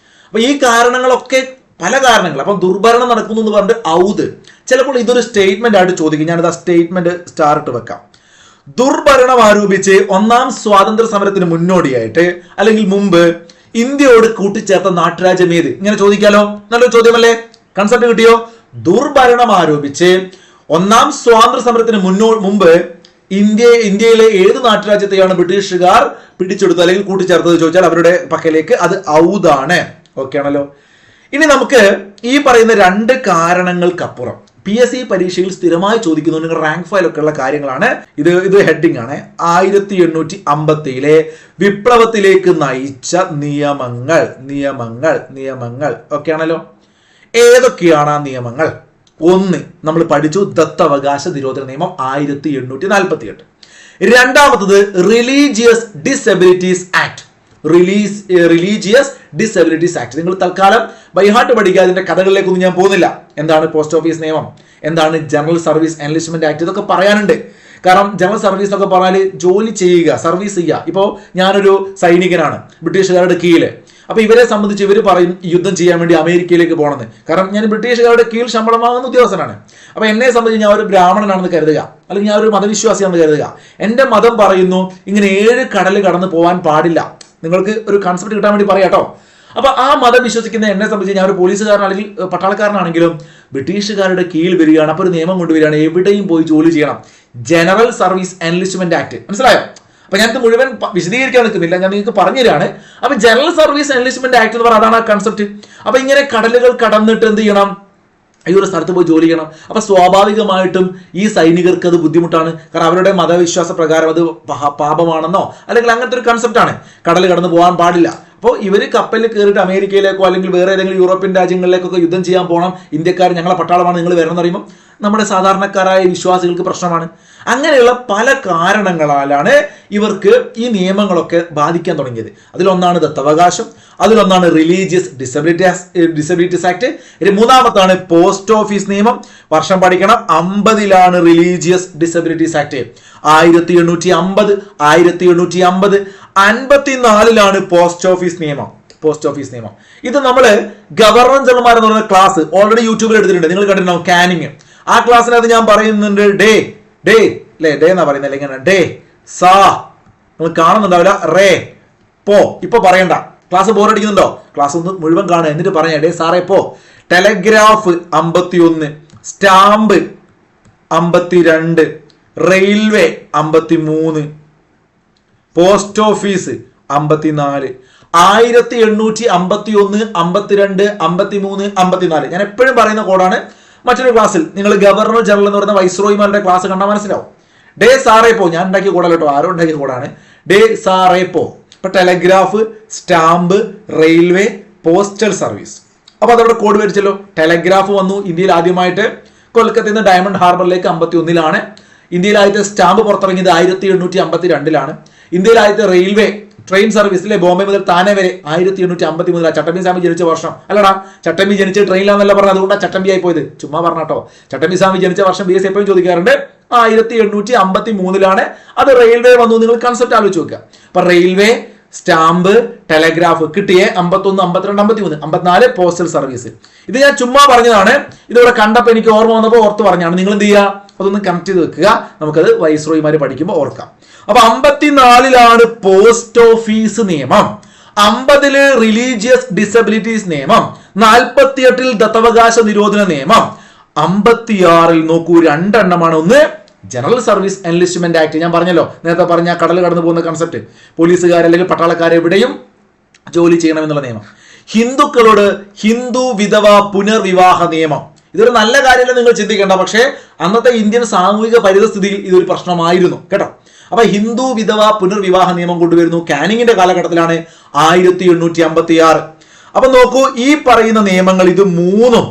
അപ്പൊ ഈ കാരണങ്ങളൊക്കെ പല കാരണങ്ങൾ. അപ്പം ദുർഭരണം നടക്കുന്നു എന്ന് പറഞ്ഞിട്ട് ഔദ്. ചിലപ്പോൾ ഇതൊരു സ്റ്റേറ്റ്മെന്റ് ആയിട്ട് ചോദിക്കും. ഞാനിത് ആ സ്റ്റേറ്റ്മെന്റ് സ്റ്റാർട്ട് വെക്കാം. ദുർഭരണം ആരോപിച്ച് 1ാം സ്വാതന്ത്ര്യ സമരത്തിന് മുന്നോടിയായിട്ട് അല്ലെങ്കിൽ മുമ്പ് ഇന്ത്യയോട് കൂട്ടിച്ചേർത്ത നാട്ടുരാജ്യം ഏത്? ഇങ്ങനെ ചോദിക്കാലോ. നല്ലൊരു ചോദ്യമല്ലേ? കൺസെപ്റ്റ് കിട്ടിയോ? ദുർഭരണം ആരോപിച്ച് 1ാം സ്വാതന്ത്ര്യ സമരത്തിന് മുമ്പ് ഇന്ത്യയിലെ ഏത് നാട്ടുരാജ്യത്തെയാണ് ബ്രിട്ടീഷുകാർ പിടിച്ചെടുത്തത് അല്ലെങ്കിൽ കൂട്ടിച്ചേർത്തത് ചോദിച്ചാൽ അവരുടെ പക്കലേക്ക് അത് ഔദാണ്. ഓക്കെ ആണല്ലോ. ഇനി നമുക്ക് ഈ പറയുന്ന 2 കാരണങ്ങൾക്കപ്പുറം PSC പരീക്ഷയിൽ സ്ഥിരമായി ചോദിക്കുന്നു, നിങ്ങളുടെ റാങ്ക് ഫയലൊക്കെ ഉള്ള കാര്യങ്ങളാണ്. ഇത് ഹെഡിങ് ആണ്. 1857 വിപ്ലവത്തിലേക്ക് നയിച്ച നിയമങ്ങൾ ഓക്കെ ആണല്ലോ. ഏതൊക്കെയാണ് ആ നിയമങ്ങൾ? ഒന്ന് നമ്മൾ പഠിച്ചു, ദത്തവകാശ നിരോധന നിയമം 1848. രണ്ടാമത്തത് റിലീജിയസ് ഡിസബിലിറ്റീസ് ആക്ട്. നിങ്ങൾ തൽക്കാലം ബൈഹാർട്ട് പഠിക്കുക. അതിന്റെ കഥകളിലേക്കൊന്നും ഞാൻ പോകുന്നില്ല. എന്താണ് പോസ്റ്റ് ഓഫീസ് നിയമം, എന്താണ് ജനറൽ സർവീസ് എൻലിസ്റ്റ്മെന്റ് ആക്ട്, ഇതൊക്കെ പറയാനുണ്ട്. കാരണം ജനറൽ സർവീസ് എന്നൊക്കെ പറഞ്ഞാൽ ജോലി ചെയ്യുക, സർവീസ് ചെയ്യുക. ഇപ്പോൾ ഞാനൊരു സൈനികനാണ് ബ്രിട്ടീഷുകാരുടെ കീഴിൽ. അപ്പൊ ഇവരെ സംബന്ധിച്ച് ഇവർ പറയും യുദ്ധം ചെയ്യാൻ വേണ്ടി അമേരിക്കയിലേക്ക് പോകണമെന്ന്. കാരണം ഞാൻ ബ്രിട്ടീഷുകാരുടെ കീഴിൽ ശമ്പളം വാങ്ങുന്ന ഉദ്യോഗസ്ഥനാണ്. അപ്പൊ എന്നെ സംബന്ധിച്ച് ഞാൻ ഒരു ബ്രാഹ്മണനാണെന്ന് കരുതുക, അല്ലെങ്കിൽ ഞാൻ ഒരു മതവിശ്വാസിയാണെന്ന് കരുതുക. എന്റെ മതം പറയുന്നു ഇങ്ങനെ 7 കടൽ കടന്ന് പോകാൻ പാടില്ല. നിങ്ങൾക്ക് ഒരു കൺസെപ്റ്റ് കിട്ടാൻ വേണ്ടി പറയാട്ടോ. അപ്പൊ ആ മതം വിശ്വസിക്കുന്ന എന്നെ സംബന്ധിച്ച് ഞാൻ ഒരു പോലീസുകാരനാണെങ്കിൽ പട്ടാളക്കാരനാണെങ്കിലും ബ്രിട്ടീഷുകാരുടെ കീഴിൽ വരികയാണ്. അപ്പൊ ഒരു നിയമം കൊണ്ടുവരികയാണ്, എവിടെയും പോയി ജോലി ചെയ്യണം. ജനറൽ സർവീസ് എൻലിസ്റ്റ്മെന്റ് ആക്ട്, മനസ്സിലായോ? അപ്പൊ ഞാനിത് മുഴുവൻ വിശദീകരിക്കാൻ നിൽക്കുന്നില്ല, ഞാൻ നിങ്ങൾക്ക് പറഞ്ഞു തരാണ്. അപ്പൊ ജനറൽ സർവീസ് എൻലിസ്റ്റ്മെന്റ് ആക്ട് എന്ന് പറഞ്ഞാൽ അതാണ് ആ കൺസെപ്റ്റ്. അപ്പൊ ഇങ്ങനെ കടലുകൾ കടന്നിട്ട് എന്ത് ചെയ്യണം, ഈ ഒരു സ്ഥലത്ത് പോയി ജോലി ചെയ്യണം. അപ്പൊ സ്വാഭാവികമായിട്ടും ഈ സൈനികർക്ക് അത് ബുദ്ധിമുട്ടാണ്. കാരണം അവരുടെ മതവിശ്വാസ പ്രകാരം അത് പാപമാണെന്നോ അല്ലെങ്കിൽ അങ്ങനത്തെ ഒരു കൺസെപ്റ്റാണ്. കടൽ കടന്ന് പോകാൻ പാടില്ല. അപ്പോൾ ഇവർ കപ്പലിൽ കയറിയിട്ട് അമേരിക്കയിലേക്കോ അല്ലെങ്കിൽ വേറെ ഏതെങ്കിലും യൂറോപ്യൻ രാജ്യങ്ങളിലേക്കൊക്കെ യുദ്ധം ചെയ്യാൻ പോകണം. ഇന്ത്യക്കാർ ഞങ്ങളെ പട്ടാളമാണ്, നിങ്ങൾ വരണം എന്ന് പറയുമ്പോൾ നമ്മുടെ സാധാരണക്കാരായ വിശ്വാസികൾക്ക് പ്രശ്നമാണ്. അങ്ങനെയുള്ള പല കാരണങ്ങളാലാണ് ഇവർക്ക് ഈ നിയമങ്ങളൊക്കെ ബാധിക്കാൻ തുടങ്ങിയത്. അതിലൊന്നാണ് ദത്തവകാശം, അതിലൊന്നാണ് റിലീജിയസ് ഡിസബിലിറ്റീസ് ആക്ട്, മൂന്നാമത്താണ് പോസ്റ്റ് ഓഫീസ് നിയമം. വർഷം പഠിക്കണം, 50-ലാണ് റിലീജിയസ് ഡിസബിലിറ്റീസ് ആക്ട്. 1850, 54-ലാണ് പോസ്റ്റ് ഓഫീസ് നിയമം. ഇത് നമ്മള് ഗവർണർ ജനറൽമാർ എന്ന് പറയുന്ന ക്ലാസ് ഓൾറെഡി യൂട്യൂബിൽ എടുത്തിട്ടുണ്ട്, നിങ്ങൾ കണ്ടിട്ടുണ്ടാവും, കാനിങ്. ആ ക്ലാസ്സിനകത്ത് ഞാൻ പറയുന്നുണ്ട് ഡേ എന്നാ പറയുന്നത്, ഇങ്ങനെ ഡേ സാ, നിങ്ങൾ കാണുന്നുണ്ടാവില്ല, റേ പോ. ഇപ്പൊ പറയണ്ട, ക്ലാസ് ബോറടിക്കുന്നുണ്ടോ? ക്ലാസ് ഒന്ന് മുഴുവൻ കാണുക, എന്നിട്ട് പറഞ്ഞ ഡേ സാറേ പോ. Telegraph 51, stamp 52, railway 53, post office 54, 1851, 52, 53, 54. ഞാൻ എപ്പോഴും പറയുന്ന കോഡാണ്. മറ്റൊരു ക്ലാസ്സിൽ നിങ്ങൾ ഗവർണർ ജനറൽ എന്ന് പറയുന്ന വൈസ്രോയിമാരുടെ ക്ലാസ് കണ്ടാൽ മനസ്സിലാവും. ഡേ സാറേ പോ, ഞാൻ ഉണ്ടാക്കിയ കോഡല്ല കേട്ടോ, ആരോ ഉണ്ടാക്കിയ കോഡാണ്. ഡേ സാറേ പോ. ഇപ്പൊ telegraph, stamp, railway, postal service. അപ്പൊ അതവിടെ കോഡ് വരിച്ചല്ലോ. ടെലഗ്രാഫ് വന്നു ഇന്ത്യയിൽ ആദ്യമായിട്ട് കൊൽക്കത്തയിൽ നിന്ന് ഡയമണ്ട് ഹാർബറിലേക്ക് 51-ലാണ്. ഇന്ത്യയിൽ ആദ്യത്തെ സ്റ്റാമ്പ് പുറത്തിറങ്ങിയത് 1852-ലാണ്. ഇന്ത്യയിൽ ആദ്യത്തെ റെയിൽവേ ട്രെയിൻ സർവീസിലെ ബോംബെ മുതൽ താനെ വരെ 1853. ചട്ടമ്പി സ്വാമി ജനിച്ച വർഷം അല്ലടാ, ചട്ടമ്പി ജനിച്ച ട്രെയിനിലാന്നല്ല പറഞ്ഞത്, അതുകൊണ്ടാണ് ചട്ടമ്പി ആയി പോയത്. ചുമ്മാ പറഞ്ഞാട്ടോ. ചട്ടമ്പി സ്വാമി ജനിച്ച വർഷം BS എപ്പോഴും ചോദിക്കാറുണ്ട്. 1853-ലാണ്. അത് റെയിൽവേ വന്നു. നിങ്ങൾ കൺസെപ്റ്റ് ആലോചിച്ച് നോക്കുക. അപ്പൊ റെയിൽവേ, സ്റ്റാമ്പ്, ടെലഗ്രാഫ് കിട്ടിയേ 51, 52, 53, 54 പോസ്റ്റൽ സർവീസ്. ഇത് ഞാൻ ചുമ്മാ പറഞ്ഞതാണ്. ഇതിവിടെ കണ്ടപ്പോൾ എനിക്ക് ഓർമ്മ വന്നപ്പോൾ ഓർത്ത് പറഞ്ഞാണ്. നിങ്ങൾ എന്ത് ചെയ്യുക, അതൊന്ന് കണക്ട് ചെയ്ത് വെക്കുക. നമുക്കത് വൈസ്രോയിമാര് പഠിക്കുമ്പോൾ ഓർക്കാം. അപ്പൊ 54-ലാണ് പോസ്റ്റ് ഓഫീസ് നിയമം, 50-ല് റിലീജിയസ് ഡിസബിലിറ്റീസ് നിയമം, 48-ൽ ദത്തവകാശ നിരോധന നിയമം, 56-ൽ നോക്കൂ 2 എണ്ണമാണ്. ഒന്ന് ജനറൽ സർവീസ് എൻലിസ്റ്റ്മെന്റ് ആക്ട്, ഞാൻ പറഞ്ഞല്ലോ നേരത്തെ പറഞ്ഞ കടൽ കടന്നു പോകുന്ന കൺസെപ്റ്റ്, പോലീസുകാർ അല്ലെങ്കിൽ പട്ടാളക്കാർ എവിടെയും ജോലി ചെയ്യണമെന്നുള്ള നിയമം. ഹിന്ദുക്കളോട് ഹിന്ദു വിധവ പുനർവിവാഹ നിയമം. ഇതൊരു നല്ല കാര്യമല്ല, നിങ്ങൾ ചിന്തിക്കേണ്ട. പക്ഷേ അന്നത്തെ ഇന്ത്യൻ സാമൂഹിക പരിതസ്ഥിതിയിൽ ഇതൊരു പ്രശ്നമായിരുന്നു കേട്ടോ. അപ്പൊ ഹിന്ദു വിധവ പുനർവിവാഹ നിയമം കൊണ്ടുവരുന്നു. കാനിങ്ങിന്റെ കാലഘട്ടത്തിലാണ് 1856. അപ്പൊ നോക്കൂ, ഈ പറയുന്ന നിയമങ്ങൾ ഇത് 3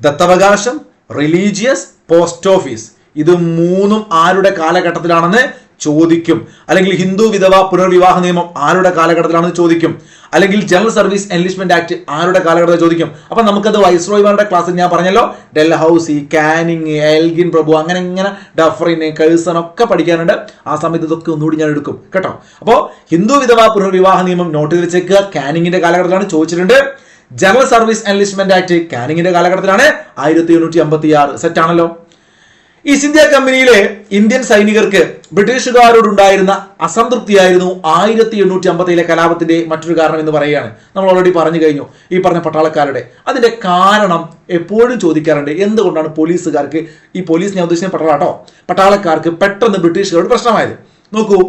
ദത്തവകാശം, റിലീജിയസ്, പോസ്റ്റ് ഓഫീസ്, ഇത് 3 ആരുടെ കാലഘട്ടത്തിലാണെന്ന് ചോദിക്കും. അല്ലെങ്കിൽ ഹിന്ദു വിധവ പുനർവിവാഹ നിയമം ആരുടെ കാലഘട്ടത്തിലാണെന്ന് ചോദിക്കും. അല്ലെങ്കിൽ ജനറൽ സർവീസ് എൻലിസ്റ്റ്മെന്റ് ആക്ട് ആരുടെ കാലഘട്ടത്തിൽ ചോദിക്കും. അപ്പൊ നമുക്കത് വൈസ്രോയിമാരുടെ ക്ലാസ്സിൽ ഞാൻ പറഞ്ഞല്ലോ, ഡെൽഹൌസി, കാനിങ്, എൽഗിൻ പ്രഭു, അങ്ങനെ ഇങ്ങനെ ഡഫറിന്, കഴ്സൺ ഒക്കെ പഠിക്കാനുണ്ട്. ആ സമയത്ത് ഇതൊക്കെ ഒന്നുകൂടി ഞാൻ എടുക്കും കേട്ടോ. അപ്പോ ഹിന്ദു വിധവ പുനർവിവാഹ നിയമം നോട്ട് ചെയ്ത് വെച്ചേക്കുക. കാനിങ്ങിന്റെ കാലഘട്ടത്തിലാണ് ചോദിച്ചിട്ടുണ്ട്. ജനറൽ സർവീസ് എൻലിസ്റ്റ്മെന്റ് ആക്ട് കാനിങ്ങിന്റെ കാലഘട്ടത്തിലാണ് 1856. സെറ്റ് ആണല്ലോ. ഈസ്റ്റ് ഇന്ത്യ കമ്പനിയിലെ ഇന്ത്യൻ സൈനികർക്ക് ബ്രിട്ടീഷുകാരോടുണ്ടായിരുന്ന അസംതൃപ്തിയായിരുന്നു 1857 കലാപത്തിന്റെ മറ്റൊരു കാരണം എന്ന് പറയുകയാണ്. നമ്മൾ ഓൾറെഡി പറഞ്ഞു കഴിഞ്ഞു, ഈ പറഞ്ഞ പട്ടാളക്കാരുടെ. അതിന്റെ കാരണം എപ്പോഴും ചോദിക്കാറുണ്ട്. എന്തുകൊണ്ടാണ് പോലീസുകാർക്ക്, ഈ പോലീസ് ഞാൻ ഉദ്ദേശിച്ച പട്ടാളാട്ടോ, പട്ടാളക്കാർക്ക് പെട്ടെന്ന് ബ്രിട്ടീഷുകാരോട് പ്രശ്നമായത്? നോക്കൂ,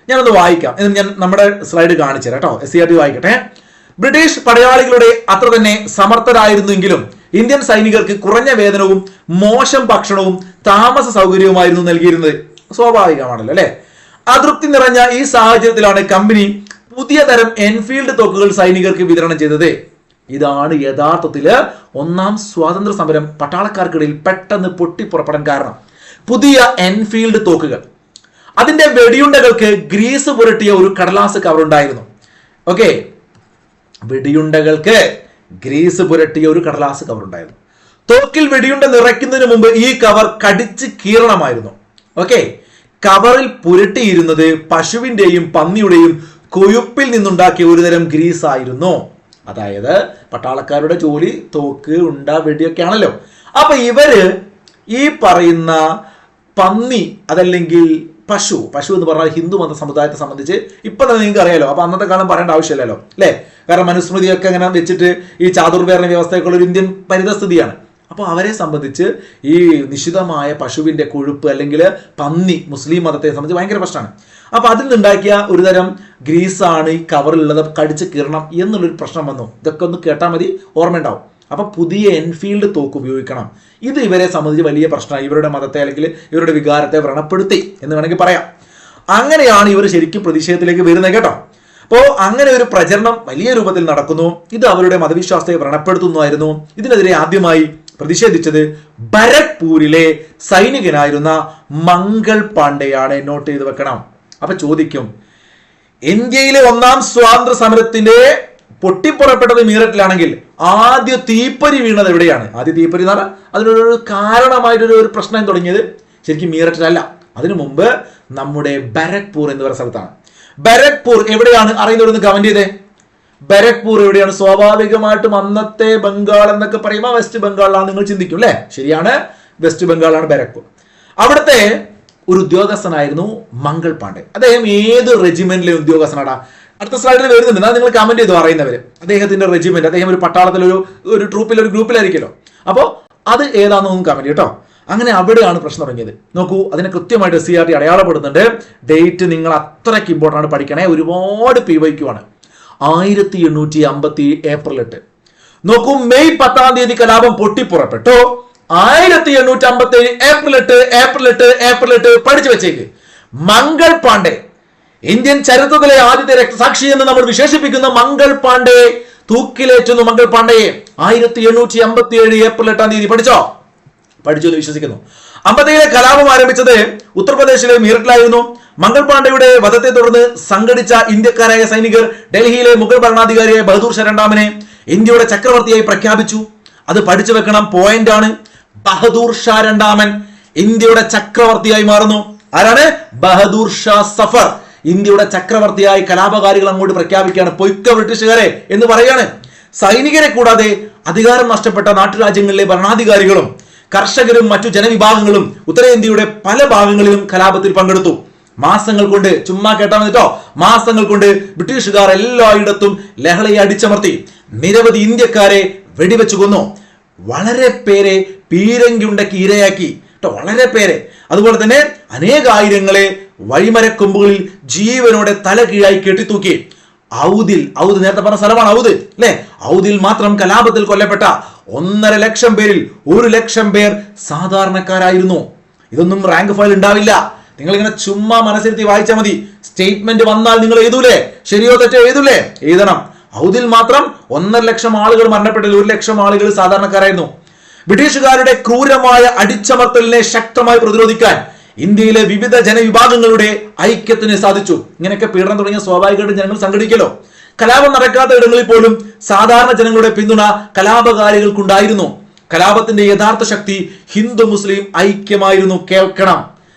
ഞാനൊന്ന് വായിക്കാം. ഞാൻ നമ്മുടെ സ്ലൈഡ് കാണിച്ചു തരാം കേട്ടോ. SCRT വായിക്കട്ടെ. ബ്രിട്ടീഷ് പടയാളികളുടെ അത്ര തന്നെ സമർത്ഥരായിരുന്നെങ്കിലും ഇന്ത്യൻ സൈനികർക്ക് കുറഞ്ഞ വേതനവും മോശം ഭക്ഷണവും താമസ സൗകര്യവുമായിരുന്നു നൽകിയിരുന്നത്. സ്വാഭാവികമാണല്ലോ അല്ലെ. അതൃപ്തി നിറഞ്ഞ ഈ സാഹചര്യത്തിലാണ് കമ്പനി പുതിയ തരം എൻഫീൽഡ് തോക്കുകൾ സൈനികർക്ക് വിതരണം ചെയ്തത്. ഇതാണ് യഥാർത്ഥത്തില് 1ാം സ്വാതന്ത്ര്യ സമരം പട്ടാളക്കാർക്കിടയിൽ പെട്ടെന്ന് പൊട്ടിപ്പുറപ്പെടാൻ കാരണം. പുതിയ എൻഫീൽഡ് തോക്കുകൾ, അതിന്റെ വെടിയുണ്ടകൾക്ക് ഗ്രീസ് പുരട്ടിയ ഒരു കടലാസ് കവർ ഉണ്ടായിരുന്നു. ഓക്കെ, വെടിയുണ്ടകൾക്ക് ഗ്രീസ് പുരട്ടിയ ഒരു കടലാസ് കവർ ഉണ്ടായിരുന്നു. തോക്കിൽ വെടിയുണ്ട നിറയ്ക്കുന്നതിന് മുമ്പ് ഈ കവർ കടിച്ച് കീറണമായിരുന്നു. ഓക്കെ, കവറിൽ പുരട്ടിയിരുന്നത് പശുവിന്റെയും പന്നിയുടെയും കൊഴുപ്പിൽ നിന്നുണ്ടാക്കിയ ഒരുതരം ഗ്രീസ് ആയിരുന്നു. അതായത് പട്ടാളക്കാരുടെ ജോലി തോക്ക്, ഉണ്ട, വെടിയൊക്കെ ആണല്ലോ. അപ്പൊ ഇവര് ഈ പറയുന്ന പന്നി അതല്ലെങ്കിൽ പശു എന്ന് പറഞ്ഞാൽ ഹിന്ദു മത സമുദായത്തെ സംബന്ധിച്ച് ഇപ്പൊ തന്നെ നിങ്ങൾക്ക് അറിയാലോ. അപ്പൊ അന്നത്തെ കാലം പറയേണ്ട ആവശ്യമില്ലല്ലോ അല്ലെ? കാരണം മനുസ്മൃതിയൊക്കെ അങ്ങനെ വെച്ചിട്ട് ഈ ചാതുർവേദന വ്യവസ്ഥയൊക്കെ ഒരു ഇന്ത്യൻ പരിതസ്ഥിതിയാണ്. അപ്പോൾ അവരെ സംബന്ധിച്ച് ഈ നിശിതമായ പശുവിന്റെ കൊഴുപ്പ് അല്ലെങ്കിൽ പന്നി മുസ്ലിം മതത്തെ സംബന്ധിച്ച് ഭയങ്കര പ്രശ്നമാണ്. അപ്പൊ അതിൽ നിന്നുണ്ടാക്കിയ ഒരുതരം ഗ്രീസാണ് ഈ കവറിലുള്ളത്, കടിച്ച് കീറണം എന്നുള്ളൊരു പ്രശ്നം വന്നു. ഇതൊക്കെ ഒന്ന് കേട്ടാൽ മതി, ഓർമ്മയുണ്ടാവും. അപ്പൊ പുതിയ എൻഫീൽഡ് തോക്ക് ഉപയോഗിക്കണം. ഇത് ഇവരെ സംബന്ധിച്ച് വലിയ പ്രശ്നമായി. ഇവരുടെ മതത്തെ അല്ലെങ്കിൽ ഇവരുടെ വികാരത്തെ വ്രണപ്പെടുത്തി എന്ന് വേണമെങ്കിൽ പറയാം. അങ്ങനെയാണ് ഇവർ ശരിക്കും പ്രതിഷേധത്തിലേക്ക് വരുന്നത് കേട്ടോ. അപ്പോൾ അങ്ങനെ ഒരു പ്രചരണം വലിയ രൂപത്തിൽ നടക്കുന്നു. ഇത് അവരുടെ മതവിശ്വാസത്തെ വ്രണപ്പെടുത്തുന്നതായിരുന്നു. ഇതിനെതിരെ ആദ്യമായി പ്രതിഷേധിച്ചത് ബരക്പൂരിലെ സൈനികനായിരുന്ന മംഗൾ പാണ്ഡെയാണ്. നോട്ട് ചെയ്ത് വെക്കണം. അപ്പൊ ചോദിക്കും, ഇന്ത്യയിലെ ഒന്നാം സ്വാതന്ത്ര്യ സമരത്തിന്റെ പൊട്ടിപ്പുറപ്പെട്ടത് മീററ്റിലാണെങ്കിൽ ആദ്യ തീപ്പൊരി വീണത് എവിടെയാണ്? ആദ്യ തീപ്പൊരി എന്ന് പറഞ്ഞാൽ അതിനൊരു കാരണമായിട്ടൊരു പ്രശ്നം തുടങ്ങിയത് ശരിക്കും മീററ്റിലല്ല. അതിനു മുമ്പ് നമ്മുടെ ബരക്പൂർ എന്ന് പറയുന്ന സ്ഥലത്താണ്. ബരക്പൂർ എവിടെയാണ് അറിയുന്നവരൊന്ന് കമന്റ് ചെയ്തേ. ബരക്പൂർ എവിടെയാണ്? സ്വാഭാവികമായിട്ടും അന്നത്തെ ബംഗാൾ എന്നൊക്കെ പറയുമ്പോൾ വെസ്റ്റ് ബംഗാളിലാണ് നിങ്ങൾ ചിന്തിക്കും അല്ലെ? ശരിയാണ്, വെസ്റ്റ് ബംഗാളാണ് ബരക്പൂർ. അവിടുത്തെ ഒരു ഉദ്യോഗസ്ഥനായിരുന്നു മംഗൾ പാണ്ഡെ. അദ്ദേഹം ഏത് റെജിമെന്റിലെ ഉദ്യോഗസ്ഥനാടാ? അടുത്ത സ്ലൈഡിൽ വരുന്നുണ്ട്, എന്നാൽ നിങ്ങൾ കമന്റ് ചെയ്തു അറിയുന്നവര്. അദ്ദേഹത്തിന്റെ റെജിമെന്റ്, അദ്ദേഹം ഒരു പട്ടാളത്തിൽ ഒരു ട്രൂപ്പിൽ ഒരു ഗ്രൂപ്പിലായിരിക്കുമല്ലോ. അപ്പോൾ അത് ഏതാണെന്നൊന്നും കമന്റ് കേട്ടോ. അങ്ങനെ അവിടെയാണ് പ്രശ്നം തുടങ്ങിയത്. നോക്കൂ, അതിനെ കൃത്യമായിട്ട് CRT അടയാളപ്പെടുന്നുണ്ട്. ഡേറ്റ് നിങ്ങൾ അത്രയ്ക്ക് ഇമ്പോർട്ടൻ്റ് ആണ്, പഠിക്കണേ. ഒരുപാട് PYQ ആണ്. 1850 ഏപ്രിൽ 8. നോക്കൂ, മെയ് 10 കലാപം പൊട്ടിപ്പുറപ്പെട്ടു. 1857 ഏപ്രിൽ 8 പഠിച്ചു വെച്ചേക്ക്. മംഗൾ പാണ്ഡെ, ഇന്ത്യൻ ചരിത്രത്തിലെ ആദ്യത്തെ രക്തസാക്ഷി എന്ന് നമ്മൾ വിശേഷിപ്പിക്കുന്ന മംഗൾ പാണ്ഡെ തൂക്കിലേറ്റുന്നു. മംഗൾ പാണ്ഡെയെ 1857 ഏപ്രിൽ 8 പഠിച്ചോ? പഠിച്ചു എന്ന് വിശ്വസിക്കുന്നു. 50-ലെ കലാപം ആരംഭിച്ചത് ഉത്തർപ്രദേശിലെ മീററ്റിലായിരുന്നു. മംഗൾ പാണ്ഡെയുടെ വധത്തെ തുടർന്ന് സംഘടിച്ച ഇന്ത്യക്കാരായ സൈനികർ ഡൽഹിയിലെ മുഗൾ ഭരണാധികാരിയായ ബഹദൂർ ഷാ രണ്ടാമനെ ഇന്ത്യയുടെ ചക്രവർത്തിയായി പ്രഖ്യാപിച്ചു. അത് പഠിച്ചു വെക്കണം, പോയിന്റ് ആണ്. ബഹദൂർ ഷാ രണ്ടാമൻ ഇന്ത്യയുടെ ചക്രവർത്തിയായി മാറുന്നു. ആരാണ്? ബഹദൂർ ഷാ സഫർ ഇന്ത്യയുടെ ചക്രവർത്തിയായി കലാപകാരികൾ അങ്ങോട്ട് പ്രഖ്യാപിക്കുകയാണ്. പൊയ്ക്ക ബ്രിട്ടീഷുകാരെ എന്ന് പറയാണ്. സൈനികരെ കൂടാതെ അധികാരം നഷ്ടപ്പെട്ട നാട്ടുരാജ്യങ്ങളിലെ ഭരണാധികാരികളും കർഷകരും മറ്റു ജനവിഭാഗങ്ങളും ഉത്തരേന്ത്യയുടെ പല ഭാഗങ്ങളിലും കലാപത്തിൽ പങ്കെടുത്തു. മാസങ്ങൾ കൊണ്ട്, ചുമ്മാ കേട്ടാ മതി കേട്ടോ, മാസങ്ങൾ കൊണ്ട് ബ്രിട്ടീഷുകാർ എല്ലായിടത്തും ലഹളയെ അടിച്ചമർത്തി നിരവധി ഇന്ത്യക്കാരെ വെടിവെച്ചു കൊന്നു. വളരെ പേരെ പീരങ്കിയുണ്ടക്കി ഇരയാക്കി കേട്ടോ, വളരെ പേരെ. അതുപോലെ തന്നെ അനേകായിരങ്ങളെ വഴിമരക്കൊമ്പുകളിൽ ജീവനോടെ തല കീഴായി കെട്ടിത്തൂക്കി. ഔദിൽ നേരത്തെ പറഞ്ഞ സ്ഥലമാണ് ഔദ് അല്ലെ? ഔദിൽ മാത്രം കലാപത്തിൽ കൊല്ലപ്പെട്ട 1.5 ലക്ഷം പേരിൽ 1 ലക്ഷം പേർ സാധാരണക്കാരായിരുന്നു. ഇതൊന്നും റാങ്ക് ഫയൽ ഉണ്ടാവില്ല. നിങ്ങൾ ഇങ്ങനെ ചുമ്മാ മനസ്സിരുത്തി വായിച്ചാൽ മതി. സ്റ്റേറ്റ്മെന്റ് വന്നാൽ നിങ്ങൾ എഴുതൂലേ? ശരിയോ തെറ്റോ എഴുതൂലേ? എഴുതണം. ഔദിൽ മാത്രം 1.5 ലക്ഷം ആളുകൾ മരണപ്പെട്ടതിൽ 1 ലക്ഷം ആളുകൾ സാധാരണക്കാരായിരുന്നു. ബ്രിട്ടീഷുകാരുടെ ക്രൂരമായ അടിച്ചമർത്തലിനെ ശക്തമായി പ്രതിരോധിക്കാൻ ഇന്ത്യയിലെ വിവിധ ജനവിഭാഗങ്ങളുടെ ഐക്യത്തിന് സാധിച്ചു. ഇങ്ങനെയൊക്കെ പീഡനം തുടങ്ങിയ സ്വാഭാവികമായിട്ടും ജനങ്ങൾ സംഘടിക്കല്ലോ. കലാപം നടക്കാത്ത ഇടങ്ങളിൽ പോലും സാധാരണ ജനങ്ങളുടെ പിന്തുണ കലാപകാരികൾക്കുണ്ടായിരുന്നു. കലാപത്തിന്റെ യഥാർത്ഥ ശക്തി ഹിന്ദു മുസ്ലിം ഐക്യമായിരുന്നു. കേൾക്കണം.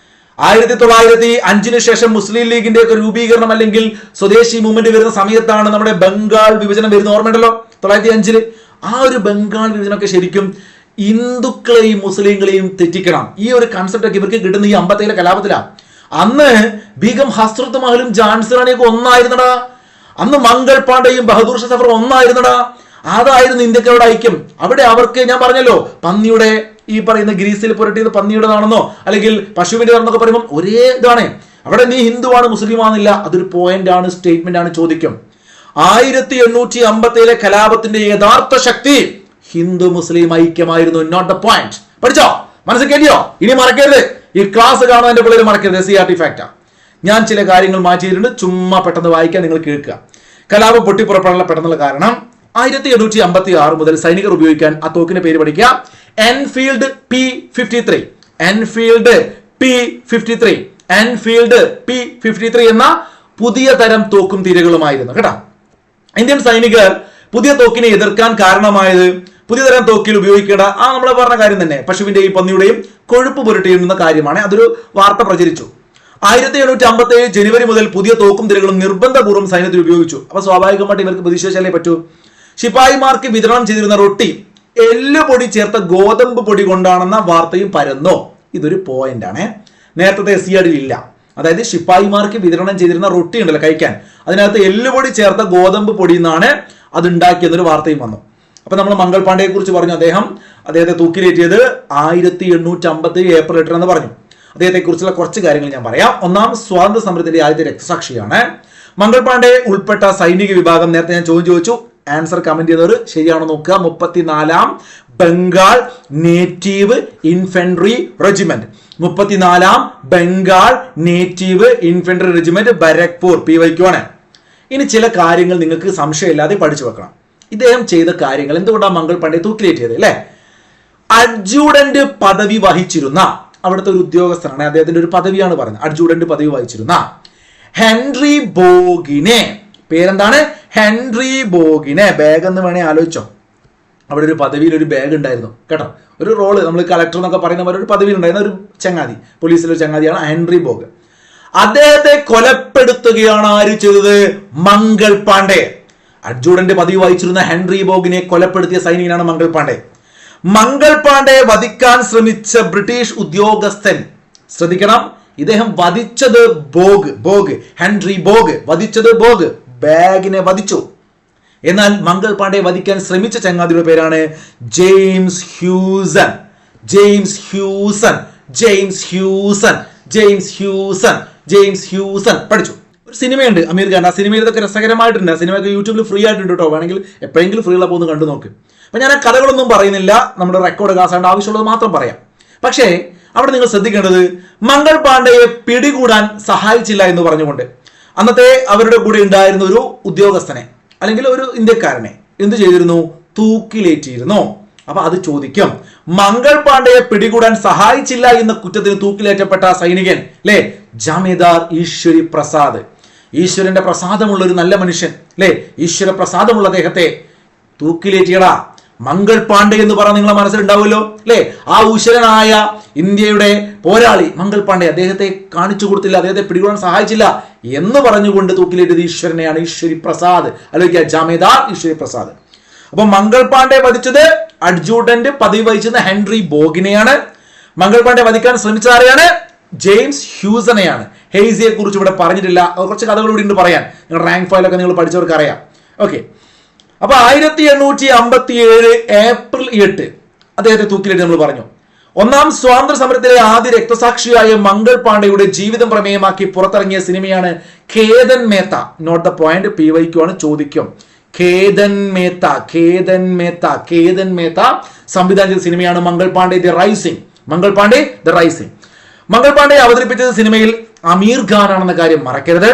1905 ശേഷം മുസ്ലിം ലീഗിന്റെ ഒക്കെ രൂപീകരണം അല്ലെങ്കിൽ സ്വദേശി മൂവ്മെന്റ് വരുന്ന സമയത്താണ് നമ്മുടെ ബംഗാൾ വിഭജനം വരുന്ന. ഓർമ്മയുണ്ടല്ലോ 1905. ആ ഒരു ബംഗാൾ വിഭജനമൊക്കെ ശരിക്കും ഹിന്ദുക്കളെയും മുസ്ലിങ്ങളെയും തെറ്റിക്കണം. ഈ ഒരു കൺസെപ്റ്റ് ഒക്കെ ഇവർക്ക് കിട്ടുന്ന ഈ 50-ലെ കലാപത്തിലാണ്. അന്ന് ബീഗം ഹസ്രത്ത് മഹലും ഝാൻസി റാണിയൊക്കെ ഒന്നായിരുന്നടാ. അന്ന് മംഗൾ പാണ്ഡെയും ബഹദൂർ ഷാ സഫർ ഒന്നായിരുന്നടാ. അതായിരുന്നു ഇന്ത്യക്കാരുടെ ഐക്യം. അവിടെ അവർക്ക് ഞാൻ പറഞ്ഞല്ലോ, പന്നിയുടെ ഈ പറയുന്ന ഗ്രീസിൽ പുരട്ടിയത് പന്നിയുടേതാണെന്നോ അല്ലെങ്കിൽ പശുവിൻ്റെതാണെന്നൊക്കെ പറയുമ്പോൾ ഒരേ ഇതാണ്. അവിടെ നീ ഹിന്ദുവാണ് മുസ്ലിമാണെന്നില്ല. അതൊരു പോയിന്റ് ആണ്, സ്റ്റേറ്റ്മെന്റ് ആണ്. ചോദിക്കും, 1857-ലെ കലാപത്തിന്റെ യഥാർത്ഥ ശക്തി ഹിന്ദു മുസ്ലിം ഐക്യമായിരുന്നു. Note the point. പഠിച്ചോ? മനസ്സിൽ കേട്ടിയോ? ഇനി മറക്കരുത്. ഈ ക്ലാസ് കാണാൻ എന്റെ പിള്ളേർ മറക്കരുത്. CRT ഫാക്റ്റാ. ഞാൻ ചില കാര്യങ്ങൾ മാറ്റിയിട്ടുണ്ട്, ചുമ്മാ പെട്ടെന്ന് വായിക്കാൻ നിങ്ങൾ കേൾക്കുക. കലാപം പൊട്ടിപ്പുറപ്പെടാനുള്ള പെട്ടെന്നുള്ള കാരണം 1856 മുതൽ സൈനികർ ഉപയോഗിക്കാൻ ആ തോക്കിന്റെ പേര് പഠിക്കുക. Enfield P53. Enfield P53. Enfield P53 എന്ന പുതിയ തരം തോക്കും തീരകളുമായിരുന്നു കേട്ടോ. ഇന്ത്യൻ സൈനികർ പുതിയ തോക്കിനെ എതിർക്കാൻ കാരണമായത് പുതിയ തരം തോക്കിൽ ഉപയോഗിക്കേണ്ട നമ്മൾ പറഞ്ഞ കാര്യം തന്നെ, പശുവിന്റെയും പന്നിയുടെയും കൊഴുപ്പ് പുരട്ടിയിരുന്ന കാര്യമാണ്. അതൊരു വാർത്ത പ്രചരിച്ചു. 1757 ജനുവരി മുതൽ പുതിയ തോക്കും തിരകളും നിർബന്ധപൂർവ്വം സൈന്യത്തിൽ ഉപയോഗിച്ചു. അപ്പൊ സ്വാഭാവികമായിട്ട് ഇവർക്ക് പ്രതിഷേധിച്ചാലേ പറ്റൂ. ശിപായിമാർക്ക് വിതരണം ചെയ്തിരുന്ന റൊട്ടി എല്ലുപൊടി ചേർത്ത ഗോതമ്പ് പൊടി കൊണ്ടാണെന്ന വാർത്തയും പരന്നോ. ഇതൊരു പോയിന്റ് ആണ്, നേരത്തെ SCRD ഇല്ല. അതായത് ശിപായിമാർക്ക് വിതരണം ചെയ്തിരുന്ന റൊട്ടി ഉണ്ടല്ലോ കഴിക്കാൻ, അതിനകത്ത് എല്ലുപൊടി ചേർത്ത ഗോതമ്പ് പൊടി നിന്നാണ് അത് ഉണ്ടാക്കിയെന്നൊരു വാർത്തയും വന്നു. അപ്പൊ നമ്മൾ മംഗൾ പാണ്ഡെയെ കുറിച്ച് പറഞ്ഞു, അദ്ദേഹത്തെ തൂക്കിലേറ്റിയത് 1857 ഏപ്രിൽ 8 എന്ന് പറഞ്ഞു. അദ്ദേഹത്തെ കുറിച്ചുള്ള കുറച്ച് കാര്യങ്ങൾ ഞാൻ പറയാം. ഒന്നാം സ്വാതന്ത്ര്യ സമരത്തിന്റെ ആദ്യത്തെ രക്തസാക്ഷിയാണ്. മംഗൾ പാണ്ഡെ ഉൾപ്പെട്ട സൈനിക വിഭാഗം നേരത്തെ ഞാൻ ചോദിച്ചു, ആൻസർ കമന്റ് ചെയ്തവർ ശരിയാണോ നോക്കുക. 34ാം ബംഗാൾ നേറ്റീവ് ഇൻഫൻട്രി റെജിമെന്റ്, 34ാം Bengal native infantry regiment, Barrackpore, PYQ ആണ്. ഇനി ചില കാര്യങ്ങൾ നിങ്ങൾക്ക് സംശയമില്ലാതെ പഠിച്ചു വെക്കണം. ഇദ്ദേഹം ചെയ്ത കാര്യങ്ങൾ എന്തുകൊണ്ടാണ് മംഗൾ പാണ്ഡെ തൂക്കിലേറ്റിയത് അല്ലെ? അഡ്ജൂഡന്റ് പദവി വഹിച്ചിരുന്ന അവിടുത്തെ ഒരു ഉദ്യോഗസ്ഥനാണ്, അദ്ദേഹത്തിന്റെ ഒരു പദവിയാണ് പറയുന്നത്, അഡ്ജൂഡന്റ് പദവി വഹിച്ചിരുന്ന ഹെൻറി ബോഗിനെ, പേരെന്താണ്? ഹെൻറി ബോഗിനെ. ബാഗ് എന്ന് വേണേ ആലോചിച്ചോ, അവിടെ ഒരു പദവിയിൽ ഒരു ബാഗ് ഉണ്ടായിരുന്നു കേട്ടോ, ഒരു റോള്, നമ്മൾ കളക്ടർ എന്നൊക്കെ പറയുന്ന പോലെ ഒരു പദവിയിൽ ഉണ്ടായിരുന്ന ഒരു ചങ്ങാതി, പോലീസിലൊരു ചങ്ങാതിയാണ് ഹെൻറി ബോഗ്. അദ്ദേഹത്തെ കൊലപ്പെടുത്തുകയാണ് ആര് ചെയ്തത്? മംഗൾ പാണ്ഡെ. അഡ്ജൂഡന്റ് പദവി വഹിച്ചിരുന്ന ഹെൻറി ബോഗിനെ കൊലപ്പെടുത്തിയ സൈനികനാണ് മംഗൾ പാണ്ഡെ. മംഗൾ പാണ്ഡെ വധിക്കാൻ ശ്രമിച്ച ബ്രിട്ടീഷ് ഉദ്യോഗസ്ഥൻ, ശ്രദ്ധിക്കണം, ഇദ്ദേഹം വധിച്ചത് ബോഗ്, ഹെൻറി ബോഗ് വധിച്ചത് ബോഗ്, ബാഗിനെ വധിച്ചു. എന്നാൽ മംഗൾ പാണ്ഡെ വധിക്കാൻ ശ്രമിച്ച ചങ്ങാതിയുടെ പേരാണ് James Hewson. James Hewson, James Hewson, James Hewson, James Hewson. പഠിച്ചു. ഒരു സിനിമയുണ്ട് അമീർ ഖാൻ, ആ സിനിമയിൽ ഇതൊക്കെ രസകരമായിട്ടുണ്ട്. ആ സിനിമയൊക്കെ യൂട്യൂബിൽ ഫ്രീ ആയിട്ടുണ്ട് കേട്ടോ, വേണമെങ്കിൽ എപ്പോഴെങ്കിലും ഫ്രീ ഉള്ള പോകുന്ന കണ്ടു നോക്ക്. അപ്പൊ ഞാൻ ആ കഥകളൊന്നും പറയുന്നില്ല, നമ്മുടെ റെക്കോർഡ് കാസാണ്ട് ആവശ്യമുള്ളത് മാത്രം പറയാം. പക്ഷേ അവിടെ നിങ്ങൾ ശ്രദ്ധിക്കേണ്ടത്, മംഗൾ പാണ്ഡെയെ പിടികൂടാൻ സഹായിച്ചില്ല എന്ന് പറഞ്ഞുകൊണ്ട് അന്നത്തെ അവരുടെ കൂടെ ഉണ്ടായിരുന്ന ഒരു ഉദ്യോഗസ്ഥനെ അല്ലെങ്കിൽ ഒരു ഇന്ത്യക്കാരനെ എന്ത് ചെയ്തിരുന്നു? തൂക്കിലേറ്റിയിരുന്നു. അപ്പൊ അത് ചോദിക്കും, മംഗൾ പാണ്ഡെയെ പിടികൂടാൻ സഹായിച്ചില്ല എന്ന കുറ്റത്തിന് തൂക്കിലേറ്റപ്പെട്ട സൈനികൻ അല്ലെ, ജാമേദാർ ഈശ്വരി പ്രസാദ്. ഈശ്വരന്റെ പ്രസാദമുള്ള ഒരു നല്ല മനുഷ്യൻ അല്ലെ, ഈശ്വര പ്രസാദമുള്ള അദ്ദേഹത്തെ തൂക്കിലേറ്റിയടാ. മംഗൾ പാണ്ഡെ എന്ന് പറഞ്ഞ നിങ്ങളെ മനസ്സിലുണ്ടാവുമല്ലോ അല്ലെ, ആ ഉശരനായ ഇന്ത്യയുടെ പോരാളി മംഗൾ പാണ്ഡെ, അദ്ദേഹത്തെ കാണിച്ചു കൊടുത്തില്ല, അദ്ദേഹത്തെ പിടികൂടാൻ സഹായിച്ചില്ല എന്ന് പറഞ്ഞുകൊണ്ട് തൂക്കിലേറ്റത് ഈശ്വരനെയാണ്, ഈശ്വരി പ്രസാദ്. അല്ലെങ്കിൽ ജാമേദാർ ഈശ്വരി പ്രസാദ്. അപ്പൊ മംഗൾ പാണ്ഡെ വധിച്ചത് അഡ്ജൂഡന്റ് പദവി വഹിച്ചിരുന്ന ഹെൻറി ബോഗിനെയാണ്. മംഗൾ പാണ്ഡെ വധിക്കാൻ ശ്രമിച്ചത് ആരെയാണ്? ജെയിംസ് ഹ്യൂസനെയാണ്. ഹെയ്സിയെ കുറിച്ച് ഇവിടെ പറഞ്ഞിട്ടില്ല, കുറച്ച് കഥകൾ കൂടി ഉണ്ട് പറയാൻ, നിങ്ങളുടെ റാങ്ക് ഫയലൊക്കെ നിങ്ങൾ പഠിച്ചവർക്ക് അറിയാം. ഓക്കെ, അപ്പൊ 1857 ഏപ്രിൽ 8 അദ്ദേഹത്തെ തൂക്കിലേറ്റ് നമ്മൾ പറഞ്ഞു. ഒന്നാം സ്വാതന്ത്ര്യ സമരത്തിലെ ആദ്യ രക്തസാക്ഷിയായ മംഗൾ പാണ്ഡെയുടെ ജീവിതം പ്രമേയമാക്കി പുറത്തിറങ്ങിയ സിനിമയാണ് Ketan Mehta. Note the point, PYQ ആണ്, ചോദിക്കും. ഖേദൻ മേത്ത, ഖേദൻ മേത്ത, ഖേദൻ മേത്ത സംവിധാനം ചെയ്ത സിനിമയാണ് Mangal Pandey the rising. Mangal Pandey the rising. Mangal Pandey അവതരിപ്പിച്ചത് സിനിമയിൽ അമീർ ഖാൻ ആണെന്ന കാര്യം മറക്കരുത്.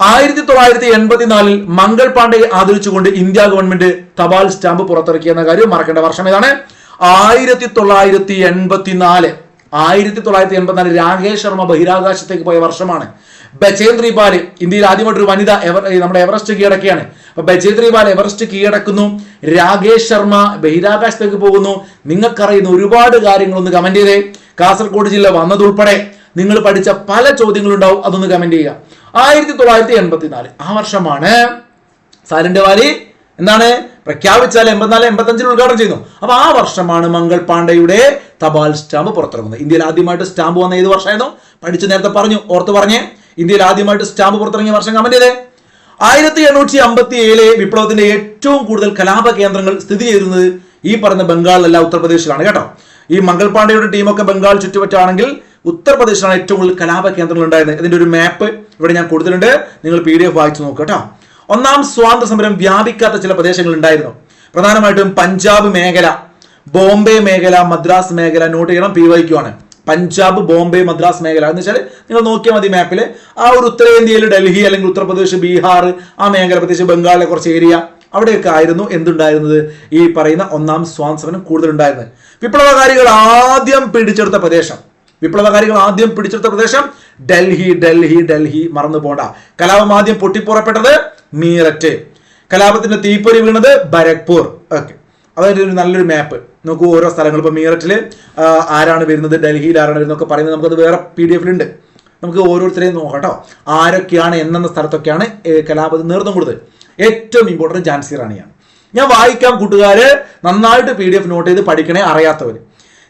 1984 മംഗൾ പാണ്ഡെയെ ആദരിച്ചുകൊണ്ട് ഇന്ത്യ ഗവൺമെന്റ് തപാൽ സ്റ്റാമ്പ് പുറത്തിറക്കിയെന്ന കാര്യം മറക്കേണ്ട. വർഷം ഏതാണ്? 1984. 1984 രാകേഷ് ശർമ്മ ബഹിരാകാശത്തേക്ക് പോയ വർഷമാണ്. ബചേന്ദ്രി പാൽ, ഇന്ത്യയിൽ ആദ്യമായിട്ടൊരു വനിത നമ്മുടെ എവറസ്റ്റ് കീഴടക്കുകയാണ്. അപ്പൊ ബചേന്ദ്രി പാൽ എവറസ്റ്റ് കീഴടക്കുന്നു, രാകേഷ് ശർമ്മ ബഹിരാകാശത്തേക്ക് പോകുന്നു. നിങ്ങൾക്കറിയുന്ന ഒരുപാട് കാര്യങ്ങളൊന്ന് കമന്റ് ചെയ്തേ. കാസർഗോഡ് ജില്ല വന്നതുൾപ്പെടെ നിങ്ങൾ പഠിച്ച പല ചോദ്യങ്ങളുണ്ടാവും, അതൊന്ന് കമന്റ് ചെയ്യുക. 1984 ആ വർഷമാണ് സൈലന്റ് വാലി എന്താണ് പ്രഖ്യാപിച്ചാൽ 84-85 ഉദ്ഘാടനം ചെയ്യുന്നു. അപ്പൊ ആ വർഷമാണ് മംഗൾ പാണ്ഡെയുടെ തപാൽ സ്റ്റാമ്പ് പുറത്തിറങ്ങുന്നത്. ഇന്ത്യയിൽ ആദ്യമായിട്ട് സ്റ്റാമ്പ് വന്ന ഏത് വർഷമായിരുന്നു? പഠിച്ചു നേരത്തെ പറഞ്ഞു, ഓർത്ത് പറഞ്ഞേ. ഇന്ത്യയിൽ ആദ്യമായിട്ട് സ്റ്റാമ്പ് പുറത്തിറങ്ങിയ വർഷം കമന്റ് ചെയ്തേ. 1887 വിപ്ലവത്തിന്റെ ഏറ്റവും കൂടുതൽ കലാപ കേന്ദ്രങ്ങൾ സ്ഥിതി ചെയ്തിരുന്നത് ഈ പറഞ്ഞ ബംഗാളിലല്ല, ഉത്തർപ്രദേശിലാണ് കേട്ടോ. ഈ മംഗൾ പാണ്ഡെയുടെ ടീമൊക്കെ ബംഗാൾ ചുറ്റുപറ്റാണെങ്കിൽ ഉത്തർപ്രദേശിലാണ് ഏറ്റവും കൂടുതൽ കലാപ കേന്ദ്രങ്ങൾ ഉണ്ടായിരുന്നത്. ഇതിന്റെ ഒരു മാപ്പ് ഇവിടെ ഞാൻ കൊടുത്തിട്ടുണ്ട്, നിങ്ങൾ PDF വായിച്ചു നോക്കുക കേട്ടോ. ഒന്നാം സ്വാതന്ത്ര്യ സമരം വ്യാപിക്കാത്ത ചില പ്രദേശങ്ങൾ ഉണ്ടായിരുന്നു. പ്രധാനമായിട്ടും പഞ്ചാബ് മേഖല, ബോംബെ മേഖല, മദ്രാസ് മേഖല. നോട്ട് ചെയ്യണം, PYQ ആണ്. പഞ്ചാബ്, ബോംബെ, മദ്രാസ് മേഖല എന്ന് വെച്ചാൽ നിങ്ങൾ നോക്കിയാൽ മതി മാപ്പിൽ. ആ ഒരു ഉത്തരേന്ത്യയിൽ ഡൽഹി അല്ലെങ്കിൽ ഉത്തർപ്രദേശ്, ബീഹാർ ആ മേഖല, പ്രത്യേകിച്ച് ബംഗാളിലെ കുറച്ച് ഏരിയ, അവിടെയൊക്കെ ആയിരുന്നു എന്തുണ്ടായിരുന്നത്? ഈ പറയുന്ന ഒന്നാം സ്വാതന്ത്ര്യ സമരം കൂടുതൽ ഉണ്ടായിരുന്നത്. വിപ്ലവകാരികൾ ആദ്യം പിടിച്ചെടുത്ത പ്രദേശം ഡൽഹി. ഡൽഹി മറന്നു പോണ്ട. കലാപം ആദ്യം പൊട്ടിപ്പുറപ്പെട്ടത് മീററ്റ്. കലാപത്തിന്റെ തീപ്പൊരി വീണത് ബരക്പൂർ. ഓക്കെ, അതായത് ഒരു നല്ലൊരു മാപ്പ് നോക്കൂ. ഓരോ സ്ഥലങ്ങൾ, ഇപ്പൊ മീററ്റില് ആരാണ് വരുന്നത്, ഡൽഹിയിൽ ആരാണ് വരുന്നത് ഒക്കെ പറയുന്നത് നമുക്കത് വേറെ PDF ഉണ്ട്. നമുക്ക് ഓരോരുത്തരെയും നോക്കാം കേട്ടോ. ആരൊക്കെയാണ് എന്നെന്ന സ്ഥലത്തൊക്കെയാണ് കലാപതി നേതൃത്വം കൊടുത്തത്. ഏറ്റവും ഇമ്പോർട്ടൻറ്റ് ഝാൻസി റാണിയാണ്. ഞാൻ വായിക്കാം കൂട്ടുകാര്, നന്നായിട്ട് PDF നോട്ട് ചെയ്ത് പഠിക്കണേ അറിയാത്തവര്.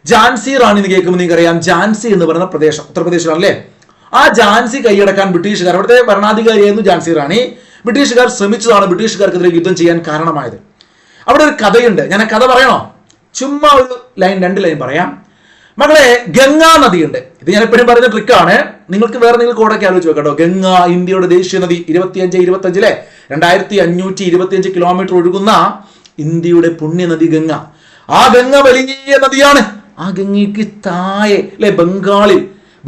ഝാൻസി റാണി എന്ന് കേൾക്കുമ്പോൾ നിങ്ങൾക്കറിയാം, ഝാൻസി എന്ന് പറയുന്ന പ്രദേശം ഉത്തർപ്രദേശിലാണല്ലേ. ആ ഝാൻസി കൈയടക്കാൻ ബ്രിട്ടീഷുകാർ, അവിടുത്തെ ഭരണാധികാരിയായിരുന്നു ഝാൻസി റാണി. ബ്രിട്ടീഷുകാർ ശ്രമിച്ചതാണ് ബ്രിട്ടീഷുകാർക്കെതിരെ യുദ്ധം ചെയ്യാൻ കാരണമായത്. അവിടെ ഒരു കഥയുണ്ട്, ഞാൻ ആ കഥ പറയണോ? ചുമ്മാ ഒരു ലൈൻ 2 ലൈൻ പറയാം. മകളെ, ഗംഗാ നദിയുണ്ട്. ഇത് ഞാൻ എപ്പോഴും പറയുന്ന ട്രിക്കാണ്. നിങ്ങൾക്ക് വേറെ നിങ്ങൾ കോടൊക്കെ ആലോചിച്ച് വെക്കട്ടോ. ഗംഗ ഇന്ത്യയുടെ ദേശീയ നദി, 25 2525 കിലോമീറ്റർ ഒഴുകുന്ന ഇന്ത്യയുടെ പുണ്യനദി ഗംഗ. ആ ഗംഗ വലിയ നദിയാണ്. ആ ഗംഗയ്ക്ക് താഴെ അല്ലെ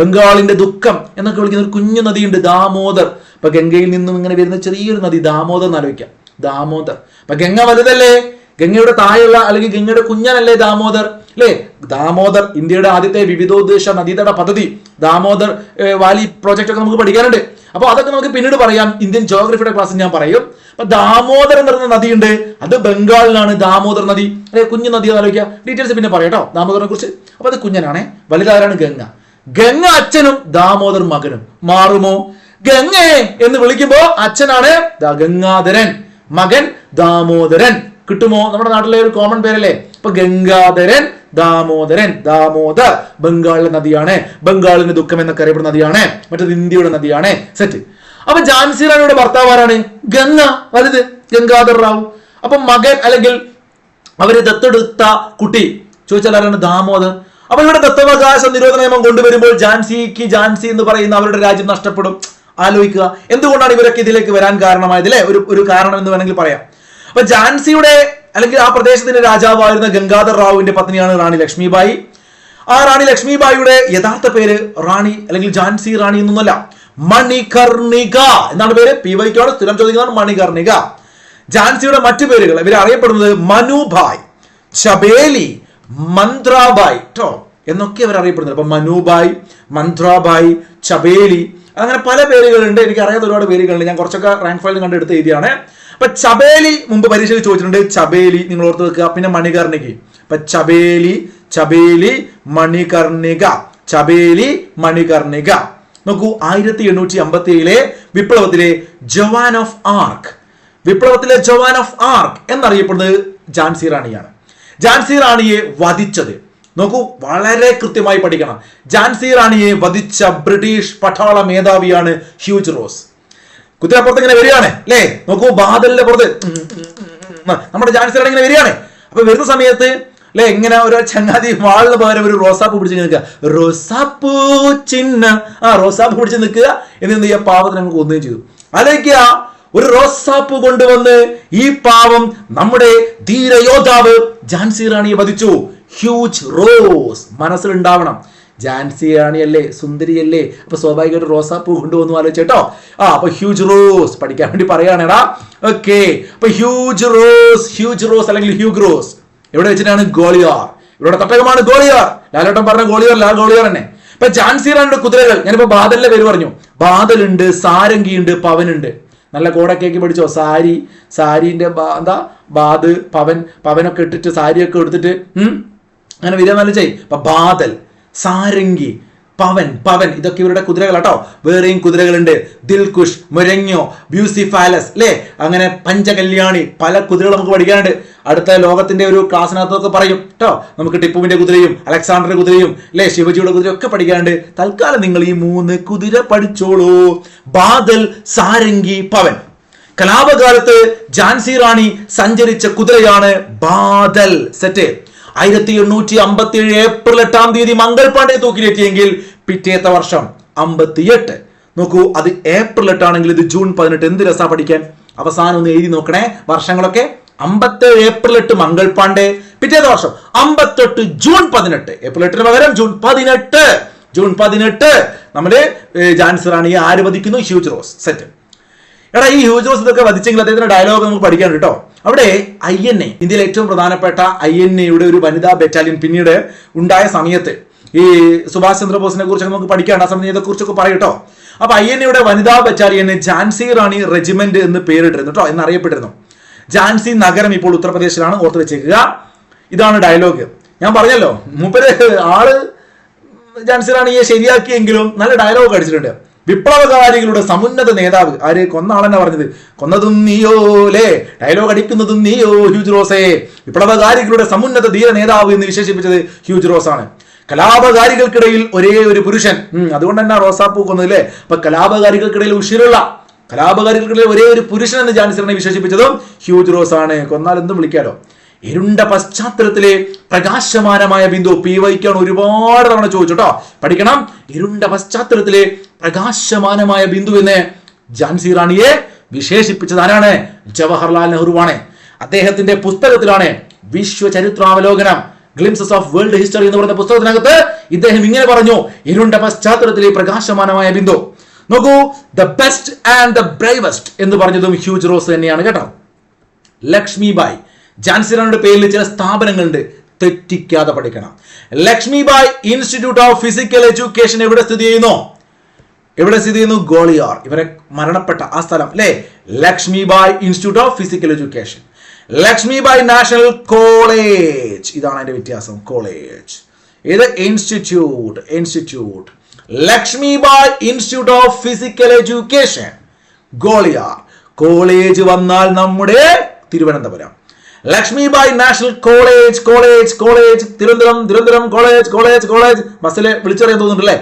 ബംഗാളിന്റെ ദുഃഖം എന്നൊക്കെ വിളിക്കുന്ന ഒരു കുഞ്ഞു നദിയുണ്ട്, ദാമോദർ. ഇപ്പൊ ഗംഗയിൽ നിന്നും ഇങ്ങനെ വരുന്ന ചെറിയൊരു നദി ദാമോദർ എന്ന് ആലോചിക്കാം. ദാമോദർ. അപ്പൊ ഗംഗ വലുതല്ലേ? ഗംഗയുടെ താഴെയുള്ള അല്ലെങ്കിൽ ഗംഗയുടെ കുഞ്ഞനല്ലേ ദാമോദർ അല്ലേ? ദാമോദർ ഇന്ത്യയുടെ ആദ്യത്തെ വിവിധോദ്ദേശ നദീതട പദ്ധതി, ദാമോദർ വാലി പ്രോജക്റ്റ് ഒക്കെ നമുക്ക് പഠിക്കാനുണ്ട്. അപ്പൊ അതൊക്കെ നമുക്ക് പിന്നീട് പറയാം, ഇന്ത്യൻ ജോഗ്രഫിയുടെ ക്ലാസ്സിൽ ഞാൻ പറയും. അപ്പൊ ദാമോദർ എന്ന് പറയുന്ന നദിയുണ്ട്, അത് ബംഗാളിലാണ്. ദാമോദർ നദി അല്ലെ, കുഞ്ഞു നദി ആലോചിക്കുക. ഡീറ്റെയിൽസ് പിന്നെ പറയാം കേട്ടോ ദാമോദറിനെ കുറിച്ച്. അപ്പൊ അത് കുഞ്ഞനാണ്, വലുതാരാണ് ഗംഗ. ഗംഗ അച്ഛനും ദാമോദർ മകനും. മാറുമോ? ഗംഗയെ എന്ന് വിളിക്കുമ്പോ അച്ഛനാണ് ഗംഗാധരൻ, മകൻ ദാമോദരൻ. കിട്ടുമോ? നമ്മുടെ നാട്ടിലെ ഒരു കോമൺ പേരല്ലേ. ഇപ്പൊ ഗംഗാധരൻ, ദാമോദരൻ. ദാമോദർ ബംഗാളിലെ നദിയാണ്, ബംഗാളിന്റെ ദുഃഖം എന്നൊക്കെ അറിയപ്പെടുന്ന നദിയാണ്, മറ്റേത് ഇന്ത്യയുടെ നദിയാണ്. സെറ്റ്. അപ്പൊ ഝാൻസി റാണിയുടെ ഭർത്താവ് ആരാണ്? ഗംഗ, വലുത് ഗംഗാധർ റാവു. അപ്പൊ മകൻ അല്ലെങ്കിൽ അവര് ദത്തെടുത്ത കുട്ടി ചോദിച്ചാൽ ആരാണ്? ദാമോദർ. അപ്പൊ ഇവിടെ ദത്തവകാശ നിരോധന നിയമം കൊണ്ടുവരുമ്പോൾ ഝാൻസി എന്ന് പറയുന്ന അവരുടെ രാജ്യം നഷ്ടപ്പെടും. ആലോചിക്കുക, എന്തുകൊണ്ടാണ് ഇവരൊക്കെ ഇതിലേക്ക് വരാൻ കാരണമായത് അല്ലെ? ഒരു കാരണം എന്ന് വേണമെങ്കിൽ പറയാം. അപ്പൊ ഝാൻസിയുടെ അല്ലെങ്കിൽ ആ പ്രദേശത്തിന്റെ രാജാവായിരുന്ന ഗംഗാധർ റാവുവിന്റെ പത്നിയാണ് റാണി ലക്ഷ്മിബായി. ആ റാണി ലക്ഷ്മിബായിയുടെ യഥാർത്ഥ പേര് റാണി അല്ലെങ്കിൽ ഝാൻസി റാണി എന്നൊന്നുമല്ല, മണികർണിക എന്നാണ് പേര്. PYക്കാണ് സ്ഥിരം ചോദിക്കുന്നതാണ് മണികർണിക. ഝാൻസിയുടെ മറ്റു പേരുകൾ ഇവർ അറിയപ്പെടുന്നത് മനുഭായ്, ചബേലി, മന്ത്രാബായ് ട്ടോ എന്നൊക്കെ അവർ അറിയപ്പെടുന്നത്. അപ്പൊ മനുഭായ്, മന്ത്രാബായ്, ചബേലി, അങ്ങനെ പല പേരുകളുണ്ട്. എനിക്ക് അറിയാത്ത ഒരുപാട് പേരുകളുണ്ട്. ഞാൻ കുറച്ചൊക്കെ റാങ്ക് ഫയലിൽ കണ്ടെടുത്ത് എഴുതിയാണ്. അപ്പൊ ചബേലി മുമ്പ് പരീക്ഷയിൽ ചോദിച്ചിട്ടുണ്ട്. ചബേലി നിങ്ങൾ ഓർത്ത് വെക്കുക. പിന്നെ മണികർണിക. അപ്പൊ ചബേലി മണികർണിക, ചബേലി മണികർണിക. നോക്കൂ, 1857 വിപ്ലവത്തിലെ ജവാൻ ഓഫ് ആർക്ക് എന്നറിയപ്പെടുന്നത് ഝാൻസി റാണിയാണ്. ഝാൻസി റാണിയെ വധിച്ചത് നോക്കൂ, വളരെ കൃത്യമായി പഠിക്കണം. ഝാൻസി റാണിയെ വധിച്ച ബ്രിട്ടീഷ് പട്ടാള മേധാവിയാണ് ഹ്യൂജ് റോസ്. കുതിരപ്പുറത്ത് ഇങ്ങനെ വരികയാണ് അല്ലേ? നോക്കൂ, ബാദലിന്റെ പുറത്ത് നമ്മുടെ ഝാൻസി റാണി ഇങ്ങനെ വരികയാണ്. അപ്പൊ വരുന്ന സമയത്ത് അല്ലെ ഇങ്ങനെ ഒരു ചങ്ങാതി വാളിന് പകരം ഒരു റോസാപ്പൂ പിടിച്ച് നിൽക്കുക. റോസാപ്പൂ ചിഹ്ന റോസാപ്പൂ പിടിച്ച് നിൽക്കുക. എന്ന് ഈ പാവത്തിന് നമുക്ക് ഒന്നുകയും ചെയ്തു. ആലോചിക്കുക, ഒരു റോസാപ്പൂ കൊണ്ടുവന്ന് ഈ പാവം നമ്മുടെ ധീരയോദ്ധാവ് ഝാൻസി റാണിയെ വധിച്ചു. ഹ്യൂജ് റോസ് മനസ്സിലുണ്ടാവണം. ഝാൻസി റാണിയല്ലേ, സുന്ദരിയല്ലേ, അപ്പൊ സ്വാഭാവികമായിട്ട് റോസാപ്പൂ കൊണ്ടുവന്നു. ആലോചിച്ചേട്ടോ. അപ്പൊ ഹ്യൂജ് റോസ് പഠിക്കാൻ വേണ്ടി പറയാണേടാ. ഓക്കെ, അപ്പൊ ഹ്യൂജ് റോസ് അല്ലെങ്കിൽ ഹ്യൂഗ് റോസ് എവിടെ വെച്ചിട്ടാണ്? ഗോളിയാർ. ഇവരുടെ തട്ടകമാണ് ഗോളിയാർ. ലാലേട്ടൻ പറഞ്ഞ ഗോളിയാർ, ഗോളിയാർ തന്നെ. ഇപ്പൊ ഝാൻസി റാണിയുടെ കുതിരകൾ, ഞാനിപ്പോ ബാദലിന്റെ പേര് പറഞ്ഞു. ബാദലുണ്ട്, സാരംഗിയുണ്ട്, പവനുണ്ട്. നല്ല കോടക്കേക്ക് പഠിച്ചോ. സാരിന്റെ എന്താ ബാദ്, പവനൊക്കെ ഇട്ടിട്ട് സാരിയൊക്കെ എടുത്തിട്ട് അങ്ങനെ വിധം നല്ല ചെയ്യും. അപ്പൊ ബാദൽ, സാരംഗി, പവൻ ഇതൊക്കെ ഇവരുടെ കുതിരകൾ കേട്ടോ. വേറെയും കുതിരകളുണ്ട്. ദിൽകുഷ്, മുരങ്ങോ, ബ്യൂസിഫാലസ് അല്ലേ, അങ്ങനെ പഞ്ചകല്യാണി, പല കുതിരകൾ നമുക്ക് പഠിക്കാനുണ്ട്. അടുത്ത ലോകത്തിന്റെ ഒരു ക്ലാസ്സിനകത്തൊക്കെ പറയും കേട്ടോ. നമുക്ക് ടിപ്പുവിന്റെ കുതിരയും അലക്സാണ്ടറിന്റെ കുതിരയും അല്ലെ, ശിവജിയുടെ കുതിരയും ഒക്കെ പഠിക്കാനുണ്ട്. തൽക്കാലം നിങ്ങൾ ഈ 3 കുതിര പഠിച്ചോളൂ. ബാദൽ, സാരംഗി, പവൻ. കലാപകാലത്ത് ഝാൻസി റാണി സഞ്ചരിച്ച കുതിരയാണ് ബാദൽ. സെറ്റ്. 1857 ഏപ്രിൽ 8 മംഗൾ പാണ്ഡെ തൂക്കിലെത്തിയെങ്കിൽ പിറ്റേത്തെ വർഷം 58. നോക്കൂ, അത് ഏപ്രിൽ 8 ആണെങ്കിൽ ഇത് ജൂൺ 18. എന്ത് രസാ പഠിക്കാൻ. അവസാനം ഒന്ന് എഴുതി നോക്കണേ വർഷങ്ങളൊക്കെ. 57 ഏപ്രിൽ 8 മംഗൾ പാണ്ഡെ, പിറ്റേത്തെ വർഷം 58 ജൂൺ 18. ഏപ്രിൽ 8 പകരം ജൂൺ 18 നമ്മള് ഝാൻസി റാണിയെ ആര് വധിക്കുന്നു? Huge rose. സെറ്റ്. എടാ, ഈ ഹ്യൂജ് റോസ് ഇതൊക്കെ വധിച്ചെങ്കിൽ അദ്ദേഹത്തിന്റെ ഡയലോഗ് നമുക്ക് പഠിക്കാൻ കേട്ടോ. അവിടെ INA, ഇന്ത്യയിലെ ഏറ്റവും പ്രധാനപ്പെട്ട INAയുടെ ഒരു വനിതാ ബറ്റാലിയൻ പിന്നീട് ഉണ്ടായ സമയത്ത് ഈ സുഭാഷ് ചന്ദ്രബോസിനെ കുറിച്ചൊക്കെ നമുക്ക് പഠിക്കാണ്ട്. ആ സമയത്തെ കുറിച്ചൊക്കെ പറയട്ടോ. അപ്പൊ INAയുടെ വനിതാ ബറ്റാലിയന് ഝാൻസി റാണി റെജിമെന്റ് എന്ന് പേരിട്ടിരുന്നു കേട്ടോ, എന്നറിയപ്പെട്ടിരുന്നു. ഝാൻസി നഗരം ഇപ്പോൾ ഉത്തർപ്രദേശിലാണ്, ഓർത്ത് വെച്ചേക്കുക. ഇതാണ് ഡയലോഗ്. ഞാൻ പറഞ്ഞല്ലോ, മൂപ്പര് ആള് ഝാൻസി റാണിയെ ശരിയാക്കിയെങ്കിലും നല്ല ഡയലോഗ് അടിച്ചിട്ടുണ്ട്. വിപ്ലവകാരികളുടെ സമുന്നത നേതാവ് ആര്? കൊന്ന ആളെന്നെ പറഞ്ഞത്. കൊന്നതും നീയോ ലേ, ഡയലോഗ് അടിക്കുന്നതും നീയോ ഹ്യൂജ് റോസേ. വിപ്ലവകാരികളുടെ സമുന്നത ധീര നേതാവ് എന്ന് വിശേഷിപ്പിച്ചത് ഹ്യൂജ് റോസ് ആണ്. കലാപകാരികൾക്കിടയിൽ ഒരേ ഒരു പുരുഷൻ, അതുകൊണ്ട് തന്നെ റോസാപ്പൂ കൊന്നതില്ലേ. അപ്പൊ കലാപകാരികൾക്കിടയിൽ ഉഷിരുള്ള, കലാപകാരികൾക്കിടയിൽ ഒരേ ഒരു പുരുഷൻ എന്ന് ഝാൻസി റാണി വിശേഷിപ്പിച്ചതും ഹ്യൂജ് റോസ് ആണ്. കൊന്നാൽ എന്തും വിളിക്കാലോ. ഇരുണ്ട പശ്ചാത്തലത്തിലെ പ്രകാശമാനമായ ബിന്ദു, PYക്കാണ് ഒരുപാട് തവണ ചോദിച്ചോട്ടോ, പഠിക്കണം. ഇരുണ്ട പശ്ചാത്തലത്തിലെ പ്രകാശമാനമായ ബിന്ദു എന്ന് ഝാൻസി റാണിയെ വിശേഷിപ്പിച്ചത് ആരാണ്? ജവഹർലാൽ നെഹ്റുവാണ്. അദ്ദേഹത്തിന്റെ പുസ്തകത്തിലാണ് വിശ്വചരിത്രാവലോകനം, ഗ്ലിംസസ് ഓഫ് വേൾഡ് ഹിസ്റ്ററി എന്ന് പറയുന്ന പുസ്തകത്തിനകത്ത് ഇദ്ദേഹം ഇങ്ങനെ പറഞ്ഞു, ഇരുണ്ട പശ്ചാത്തലത്തിലെ പ്രകാശമാനമായ ബിന്ദു. നോക്കൂ, the best and the bravest എന്ന് പറഞ്ഞതും ഹ്യൂജ് റോസ് തന്നെയാണ് കേട്ടോ. ലക്ഷ്മിബായ്, ഝാൻസി റാണിയുടെ പേരിൽ ചില സ്ഥാപനങ്ങളുണ്ട്, തെറ്റിക്കാതെ പഠിക്കണം. Lakshmibai institute of physical education എവിടെ സ്ഥിതി ചെയ്യുന്നു? ഗോളിയാർ. ഇവരെ മരണപ്പെട്ട ആ സ്ഥലം അല്ലെ, Lakshmibai institute of physical education. Lakshmibai national college, ഇതാണ് അതിന്റെ വ്യത്യാസം. കോളേജ് ഇത് institute. Lakshmibai institute of physical education Gwalior. College വന്നാൽ നമ്മുടെ Thiruvananthapuram. Lakshmibai national college Thiruvananthapuram college ബസ്സിലെ വിളിച്ചറിയാൻ തോന്നുന്നുണ്ടല്ലേ.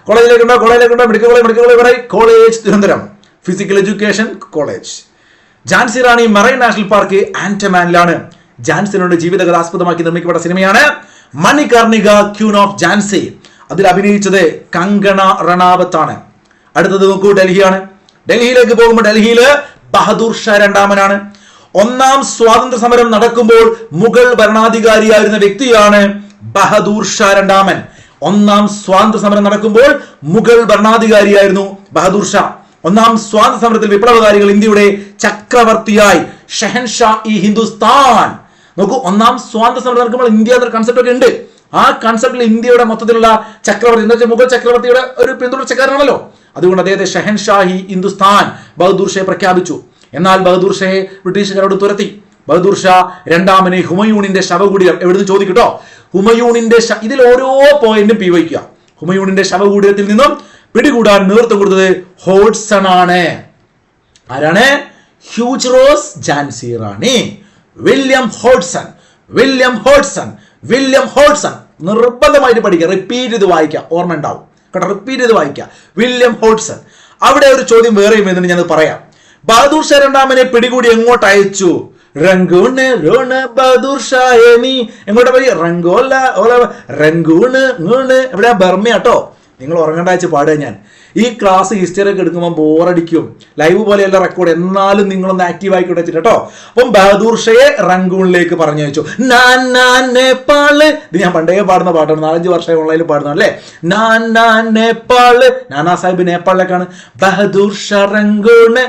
കോളേജിലേക്കുണ്ടോ medical college college Thiruvananthapuram. Physical education college. Jhansi Rani marine national park ആൻഡമാനിലാണ്. ഝാൻസി റാണിയുടെ ജീവിതകഥ ആസ്പദമാക്കി നിർമ്മിക്കപ്പെട്ട സിനിമയാണ് മണികർണിക ക്യൂൻ ഓഫ് ഝാൻസി. അതിൽ അഭിനയിച്ചത് കങ്കണ റണാവത്ത് ആണ്. അടുത്തത് നോക്കൂ, ഡൽഹിയാണ്. ഡൽഹിയിലേക്ക് പോകുമ്പോൾ ഡൽഹിയില് ബഹദൂർ ഷാ രണ്ടാമനാണ്. ഒന്നാം സ്വാതന്ത്ര്യ സമരം നടക്കുമ്പോൾ മുഗൾ ഭരണാധികാരിയായിരുന്ന വ്യക്തിയാണ് ബഹദൂർ ഷാ രണ്ടാമൻ. ഒന്നാം സ്വാതന്ത്ര്യ സമരം നടക്കുമ്പോൾ മുഗൾ ഭരണാധികാരിയായിരുന്നു ബഹദൂർ ഷാ. ഒന്നാം സ്വാതന്ത്ര്യ സമരത്തിൽ വിപ്ലവകാരികൾ ഇന്ത്യയുടെ ചക്രവർത്തിയായി ഷെഹൻഷാ ഇ ഹിന്ദുസ്ഥാൻ. നോക്കൂ, ഒന്നാം സ്വാതന്ത്ര്യ സമരം നടക്കുമ്പോൾ ഇന്ത്യ എന്നൊരു കൺസെപ്റ്റ് ഒക്കെ ഉണ്ട്. ആ കൺസെപ്റ്റിൽ ഇന്ത്യയുടെ മൊത്തത്തിലുള്ള ചക്രവർത്തി എന്ന് വെച്ചാൽ മുഗൾ ചക്രവർത്തിയുടെ ഒരു പിന്തുടർച്ചക്കാരനാണല്ലോ. അതുകൊണ്ട് അദ്ദേഹത്തെ ഷെഹൻഷാഹി ഹിന്ദുസ്ഥാൻ ബഹദൂർ ഷായെ പ്രഖ്യാപിച്ചു. എന്നാൽ ബഹദൂർ ഷായെ ബ്രിട്ടീഷുകാരോട് തുരത്തി. ബഹദൂർ ഷാ രണ്ടാമനെ ഹുമയൂണിന്റെ ശവകുടീരം എവിടുന്ന് ചോദിക്കട്ടോ. ഹുമയൂണിന്റെ ഇതിൽ ഓരോ പോയിന്റും PYക്കുക. ഹുമയൂണിന്റെ ശവകുടീരത്തിൽ നിന്നും പിടികൂടാൻ നേതൃത്വം കൊടുത്തത് ഹോഡ്സൺ ആണ്. ആരാണ്? ഹ്യൂജ് റോസ്, ഝാൻസി റാണി. വില്യം ഹോഡ്സൺ നിർബന്ധമായിട്ട് പഠിക്കുക, റിപ്പീറ്റ് ചെയ്ത് വായിക്കുക, ഓർമ്മ ഉണ്ടാവും കേട്ടോ, റിപ്പീറ്റ് ചെയ്ത് വായിക്കുക. William Hodgson. അവിടെ ഒരു ചോദ്യം വേറെയും എന്നിട്ട് ഞാൻ പറയാം. ബഹദൂർ ഷാ രണ്ടാമനെ പിടികൂടി എങ്ങോട്ട് അയച്ചു? റംഗൂണ് ബഹദൂർ ഷായെ നീ എങ്ങോട്ടാ പോയി? റംഗൂണ് എവിടെയാ? ബർമയാട്ടോ. നിങ്ങൾ ഉറങ്ങേണ്ട അയച്ച് പാടുക. ഞാൻ ഈ ക്ലാസ് ഹിസ്റ്ററി ഒക്കെ എടുക്കുമ്പോൾ ബോറടിക്കും, ലൈവ് പോലെയല്ല റെക്കോർഡ്, എന്നാലും നിങ്ങളൊന്ന് ആക്റ്റീവ് ആയിക്കോട്ടെ വെച്ചിട്ട് കേട്ടോ. അപ്പം ബഹദൂർ ഷയെ റംഗൂണിലേക്ക് പറഞ്ഞു വെച്ചു. നേപ്പാള്, ഇത് ഞാൻ പണ്ടേ പാടുന്ന പാട്ടാണ്, 4-5 വർഷമായി ഓൺലൈനിൽ പാടുന്ന അല്ലേ. നേപ്പാള്, നാനാ സാഹിബ് നേപ്പാളിലേക്കാണ്. ബഹദൂർ ഷാ റംഗൂണ്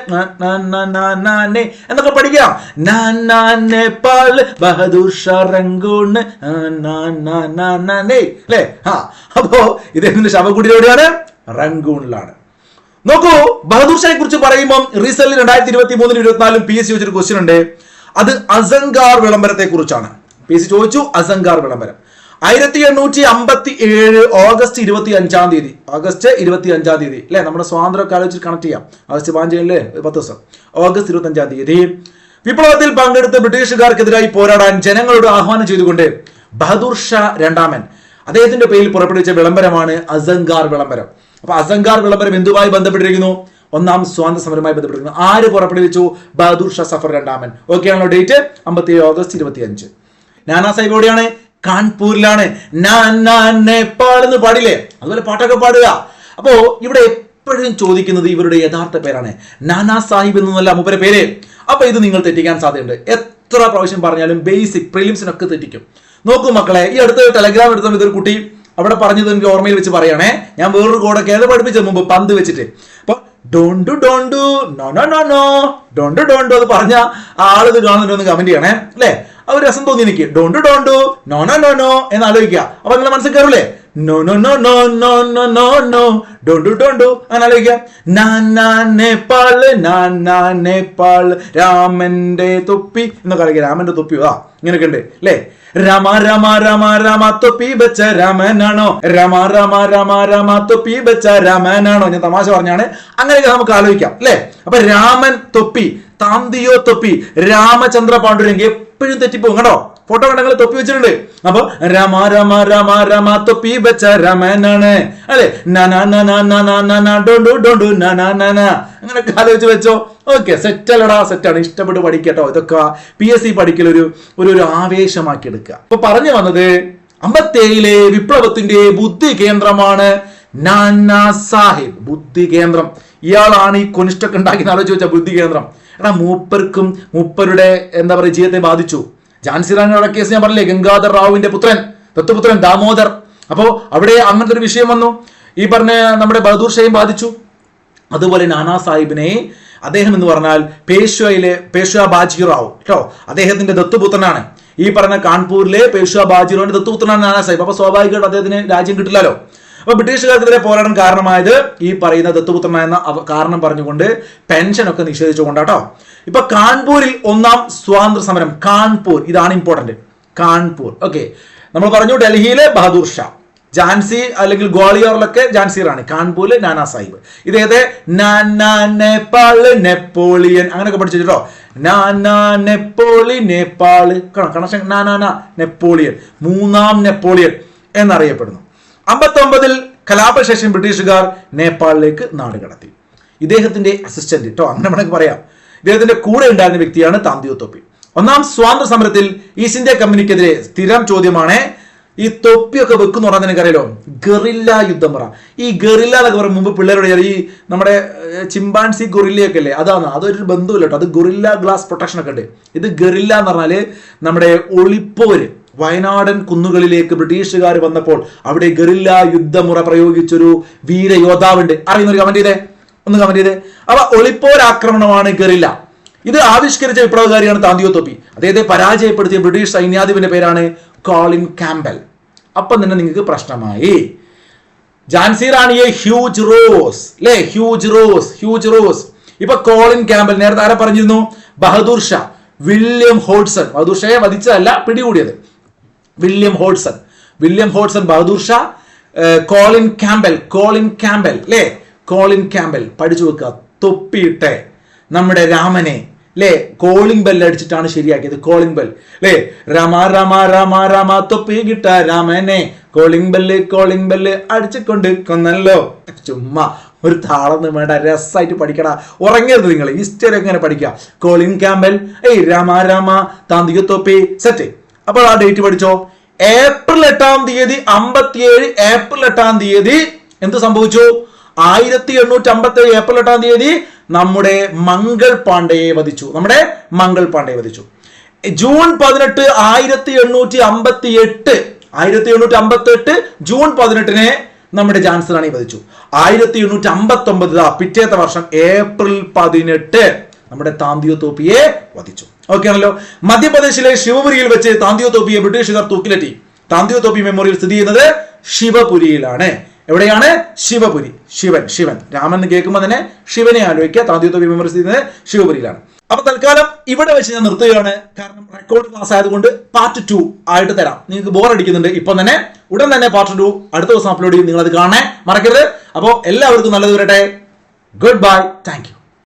എന്നൊക്കെ പഠിക്കാം. നേപ്പാള് ബഹദൂർ ഷാ റംഗൂണ് അല്ലേ. അപ്പോ ഇദ്ദേഹത്തിന്റെ ശവകുടീരം എവിടെയാണ്? റംഗൂണിലാണ്. നോക്കൂ, ബഹദൂർ ഷായെ കുറിച്ച് പറയുമ്പോൾ റീസെന്റ് 2023-24 PSC ചോദിച്ചൊരു ക്വസ്റ്റ്യൻ ഉണ്ട്. അത് അസംഗാർ വിളംബരത്തെ കുറിച്ചാണ്. PSC ചോദിച്ചു അസംഗാർ വിളംബരം 1857 ഓഗസ്റ്റ് 25-ാം തീയതി. ഓഗസ്റ്റ് 25-ാം തീയതി അല്ലെ, നമ്മുടെ സ്വാതന്ത്ര്യമൊക്കെ ആലോചിച്ച് കണക്ട് ചെയ്യാം. ഓഗസ്റ്റ് 15 അല്ലേ, 10 ദിവസം. ഓഗസ്റ്റ് 25-ാം തീയതി വിപ്ലവത്തിൽ പങ്കെടുത്ത് ബ്രിട്ടീഷുകാർക്കെതിരായി പോരാടാൻ ജനങ്ങളോട് ആഹ്വാനം ചെയ്തുകൊണ്ട് ബഹദൂർ ഷാ രണ്ടാമൻ അദ്ദേഹത്തിന്റെ പേരിൽ പുറപ്പെടുവിച്ച വിളംബരമാണ് അസംഗാർ വിളംബരം. അപ്പൊ അസംഗാർ വിളംബരം എന്തുമായി ബന്ധപ്പെട്ടിരിക്കുന്നു? ഒന്നാം സ്വാതന്ത്ര്യ സമരവുമായി ബന്ധപ്പെട്ടിരിക്കുന്നു. ആര് പുറപ്പെടുവിച്ചു? ബഹദൂർ ഷാ സഫർ രണ്ടാമൻ. ഓക്കെ ആണല്ലോ ഡേറ്റ്? 57 ഓഗസ്റ്റ് 25. നാനാ സാഹിബ് എവിടെയാണ്? കാൺപൂരിലാണ്. നേപ്പാൾ എന്ന് പാടില്ലേ, അതുപോലെ പാട്ടൊക്കെ പാടുക. അപ്പോ ഇവിടെ എപ്പോഴും ചോദിക്കുന്നത് ഇവരുടെ യഥാർത്ഥ പേരാണ്. നാനാ സാഹിബ് എന്നല്ല മൂപ്പരെ പേര്. അപ്പൊ ഇത് നിങ്ങൾ തെറ്റിക്കാൻ സാധ്യതയുണ്ട്. എത്ര പ്രാവശ്യം പറഞ്ഞാലും ബേസിക് പ്രിലിംസിനൊക്കെ തെറ്റിക്കും. നോക്കൂ മക്കളെ, ഈ അടുത്ത് ടെലഗ്രാം എടുത്ത ഇതൊരു കുട്ടി അവിടെ പറഞ്ഞത് എനിക്ക് ഓർമ്മയിൽ വെച്ച് പറയണേ. ഞാൻ വേറൊരു കോഡൊക്കെ ഏത് പഠിപ്പിച്ചത് മുമ്പ്, പന്ത് വെച്ചിട്ട്. അപ്പൊ ഡോണ്ടു അത് പറഞ്ഞ ആളിത് കാണുന്നുണ്ടോ എന്ന് കമന്റ് ചെയ്യണേ അല്ലെ. അവർ രസം തോന്നി എനിക്ക്. ഡോണ്ടു നോ എന്ന് ആലോചിക്കുക. അപ്പൊ നിങ്ങളെ മനസ്സിൽ കയറൂലേ? No no no no no no no no don't അങ്ങനെ ആലോചിക്കാം. നേപ്പാൾ രാമന്റെ തൊപ്പി എന്നൊക്കെ അറിയാം. രാമന്റെ തൊപ്പി ഇങ്ങനെയൊക്കെ ഉണ്ട് അല്ലേ. രാമ രാമ രാമ രാമ തൊപ്പി വെച്ച രാമനാണോ, രാമ രാമ രാമ രാമ തൊപ്പി വെച്ച രാമനാണോ. ഞാൻ തമാശ പറഞ്ഞാണ്. അങ്ങനെയൊക്കെ നമുക്ക് ആലോചിക്കാം അല്ലെ. അപ്പൊ രാമൻ തൊപ്പി, താന്തിയോ തൊപ്പി, രാമചന്ദ്ര പാണ്ഡുരംഗി എപ്പോഴും തെറ്റിപ്പോകും കേട്ടോ. ഫോട്ടോ കണ്ടെങ്കിൽ തൊപ്പി വെച്ചിട്ടുണ്ട്. അപ്പൊ രാമ രാമ രാമ രാമ തൊപ്പി വെച്ച രാമനാണ് അല്ലെ. അങ്ങനെയൊക്കെ ആലോചിച്ച് വെച്ചോ. ഓക്കെ, സെറ്റല്ലടാ, സെറ്റാണ്. ഇഷ്ടപ്പെട്ട് പഠിക്കട്ടോ. ഇതൊക്കെ PSC പഠിക്കൽ ഒരു ആവേശമാക്കി എടുക്കുക. അപ്പൊ പറഞ്ഞു വന്നത് 57 വിപ്ലവത്തിന്റെ ബുദ്ധി കേന്ദ്രമാണ് നാനാ സാഹിബ്. ബുദ്ധി കേന്ദ്രം ഇയാളാണ് ഈ കൊനിഷ്ടൊക്കെ ഉണ്ടാക്കി ആലോചിച്ച് വെച്ച ബുദ്ധി കേന്ദ്രം. എടാ, മൂപ്പരുടെ എന്താ പറയുക ജീവിതത്തെ ബാധിച്ചു. ഝാൻസി റാണിയുടെ കേസ് ഞാൻ പറഞ്ഞില്ലേ, ഗംഗാധർ റാവുവിന്റെ ദത്തുപുത്രൻ ദാമോദർ. അപ്പോ അവിടെ അങ്ങനത്തെ ഒരു വിഷയം വന്നു. ഈ പറഞ്ഞ നമ്മുടെ ബഹദൂർ ഷായും ബാധിച്ചു. അതുപോലെ നാനാ സാഹിബിനെ, അദ്ദേഹം എന്ന് പറഞ്ഞാൽ പേഷ്വാ ബാജിറാവു കേട്ടോ, അദ്ദേഹത്തിന്റെ ദത്തുപുത്രനാണ്. ഈ പറഞ്ഞ കാൺപൂരിലെ പേഷ്വാ ബാജിറാവിന്റെ ദത്തുപുത്രനാണ് നാനാ സാഹിബ്. അപ്പൊ സ്വാഭാവികമായിട്ട് അദ്ദേഹത്തിന് രാജ്യം കിട്ടില്ലല്ലോ. അപ്പൊ ബ്രിട്ടീഷുകാർക്കെതിരെ പോരാടാൻ കാരണമായത് ഈ പറയുന്ന ദത്തുപുത്രനായെന്ന കാരണം പറഞ്ഞുകൊണ്ട് പെൻഷനൊക്കെ നിഷേധിച്ചുകൊണ്ടാട്ടോ. ഇപ്പൊ കാൺപൂരിൽ ഒന്നാം സ്വാതന്ത്ര്യ സമരം, കാൺപൂർ, ഇതാണ് ഇമ്പോർട്ടന്റ്. കാൺപൂർ. ഓക്കെ, നമ്മൾ പറഞ്ഞു ഡൽഹിയിലെ ബഹദൂർ ഷാ, ഝാൻസി അല്ലെങ്കിൽ ഗ്വാളിയോറിലൊക്കെ ഝാൻസി റാണി, കാൺപൂരിലെ നാനാ സാഹിബ്. ഇദ്ദേഹത്തെ നാനാ നേപ്പാള് നെപ്പോളിയൻ അങ്ങനെയൊക്കെ പഠിച്ചു കേട്ടോ. നാനാ നേപ്പാള് കണക്ഷൻ, നാനാ നെപ്പോളിയൻ, മൂന്നാം നെപ്പോളിയൻ എന്നറിയപ്പെടുന്നു. 59 കലാപശേഷം ബ്രിട്ടീഷുകാർ നേപ്പാളിലേക്ക് നാട് കടത്തി. ഇദ്ദേഹത്തിന്റെ അസിസ്റ്റന്റ് കേട്ടോ, അങ്ങനെ വേണമെങ്കിൽ പറയാം. ഇദ്ദേഹത്തിന്റെ കൂടെ ഉണ്ടായിരുന്ന വ്യക്തിയാണ് താന്തിയോ തൊപ്പി. ഒന്നാം സ്വാതന്ത്ര്യ സമരത്തിൽ ഈസ്റ്റ് ഇന്ത്യ കമ്പനിക്കെതിരെ സ്ഥിരം ചോദ്യമാണ് ഈ തൊപ്പിയൊക്കെ വെക്കുന്ന പറഞ്ഞാൽ നിനക്കറിയാലോ, ഗറില്ല യുദ്ധം പറ. ഈ ഗറില്ല എന്നൊക്കെ പറയും മുമ്പ് പിള്ളേരോട് ഈ നമ്മുടെ ചിമ്പാൻസി ഗൊറില്ലയൊക്കെ അല്ലേ, അതൊരു ബന്ധുവില്ല കേട്ടോ. അത് ഗൊറില്ല ഗ്ലാസ് പ്രൊട്ടക്ഷൻ ഒക്കെ ഉണ്ട്. ഇത് ഗറില്ല എന്ന് പറഞ്ഞാല് നമ്മുടെ ഒളിപ്പോര്. വയനാടൻ കുന്നുകളിലേക്ക് ബ്രിട്ടീഷുകാർ വന്നപ്പോൾ അവിടെ ഗറില്ല യുദ്ധമുറ പ്രയോഗിച്ചൊരു വീര യോദ്ധാവുണ്ട്. അറിയുന്നൊരു കമന്റ് ചെയ്തേ, ഒന്ന് കമന്റ് ചെയ്തേ. അപ്പൊ ഒളിപ്പോരാക്രമണമാണ് ഗറില്ല. ഇത് ആവിഷ്കരിച്ച വിപ്ലവകാരിയാണ് താന്തിയോ തൊപ്പി. അദ്ദേഹത്തെ പരാജയപ്പെടുത്തിയ ബ്രിട്ടീഷ് സൈന്യാധിപന്റെ പേരാണ് കോളിൻ ക്യാമ്പൽ. അപ്പം തന്നെ നിങ്ങൾക്ക് പ്രശ്നമായി. ഝാൻസി റാണിയെ ഹ്യൂജ് റോസ്. ഇപ്പൊ കോളിൻ ക്യാമ്പൽ, നേരത്തെ ആരെ പറഞ്ഞിരുന്നു, ബഹദൂർ ഷാ, വില്യം ഹോഡ്സൺ. ബഹദൂർ ഷായെ വധിച്ചതല്ല, പിടികൂടിയത്. William Hodson, Bahadur Shah, Colin Campbell അല്ലേ. കോളിൻ ക്യാമ്പൽ പഠിച്ചു വെക്കുക. തൊപ്പിയിട്ടെ നമ്മുടെ രാമനെ അല്ലേ കോളിംഗ് ബെൽ അടിച്ചിട്ടാണ് ശരിയാക്കിയത്. കോളിംഗ് ബെൽ അല്ലേ, രാമ രാമ രാമ രാമ തൊപ്പി കിട്ട രാമനെ കോളിംഗ് ബെല്ല് അടിച്ചുകൊണ്ട് കൊന്നല്ലോ. ചുമ്മാ ഒരു താളൊന്നും വേണ്ട, രസമായിട്ട് പഠിക്കടാ. ഉറങ്ങരുത് നിങ്ങൾ, ഹിസ്റ്ററി എങ്ങനെ പഠിക്കുക. കോളിൻ ക്യാമ്പൽ, രാമ രാമ താന്തിയോ തൊപ്പി, സെറ്റ്. അപ്പോൾ ആ ഡേറ്റ് പഠിച്ചോ. ഏപ്രിൽ 8 തീയതി 57, ഏപ്രിൽ 8 തീയതി എന്ത് സംഭവിച്ചു? 1857 ഏപ്രിൽ 8 തീയതി നമ്മുടെ മംഗൾ പാണ്ഡെയെ വധിച്ചു. ജൂൺ 18 1858 ജൂൺ 18 നമ്മുടെ ഝാൻസി റാണി വധിച്ചു. 1859 പിറ്റേത്തെ വർഷം ഏപ്രിൽ 18 നമ്മുടെ താന്തിയോ തൊപ്പിയെ വധിച്ചു. ഓക്കെ ആണല്ലോ. മധ്യപ്രദേശിലെ ശിവപുരിയിൽ വെച്ച് താന്തിയോ തൊപ്പിയെ ബ്രിട്ടീഷുകാർ തൂക്കിലേറ്റി. താന്തിയോ തൊപ്പി മെമ്മോറിയൽ സ്ഥിതി ചെയ്യുന്നത് ശിവപുരിയിലാണ്. എവിടെയാണ്? ശിവപുരി. ശിവൻ രാമൻ എന്ന് കേൾക്കുമ്പോൾ തന്നെ ശിവനെ ആലോചിക്കുക. താന്തിയോ തൊപ്പി മെമ്മോറിയൽ സ്ഥിതി ചെയ്യുന്നത് ശിവപുരിയിലാണ്. അപ്പൊ തൽക്കാലം ഇവിടെ വെച്ച് ഞാൻ നിർത്തുകയാണ്. കാരണം റെക്കോർഡ് ക്ലാസ് ആയതുകൊണ്ട് പാർട്ട് 2 ആയിട്ട് തരാം. നിങ്ങൾക്ക് ബോർ അടിക്കുന്നുണ്ട് ഇപ്പൊ തന്നെ, ഉടൻ തന്നെ പാർട്ട് 2 അടുത്ത ദിവസം അപ്ലോഡ് ചെയ്യും. നിങ്ങൾ അത് കാണാൻ മറക്കരുത്. അപ്പോൾ എല്ലാവർക്കും നല്ലത് വരട്ടെ. Good bye. Thank you.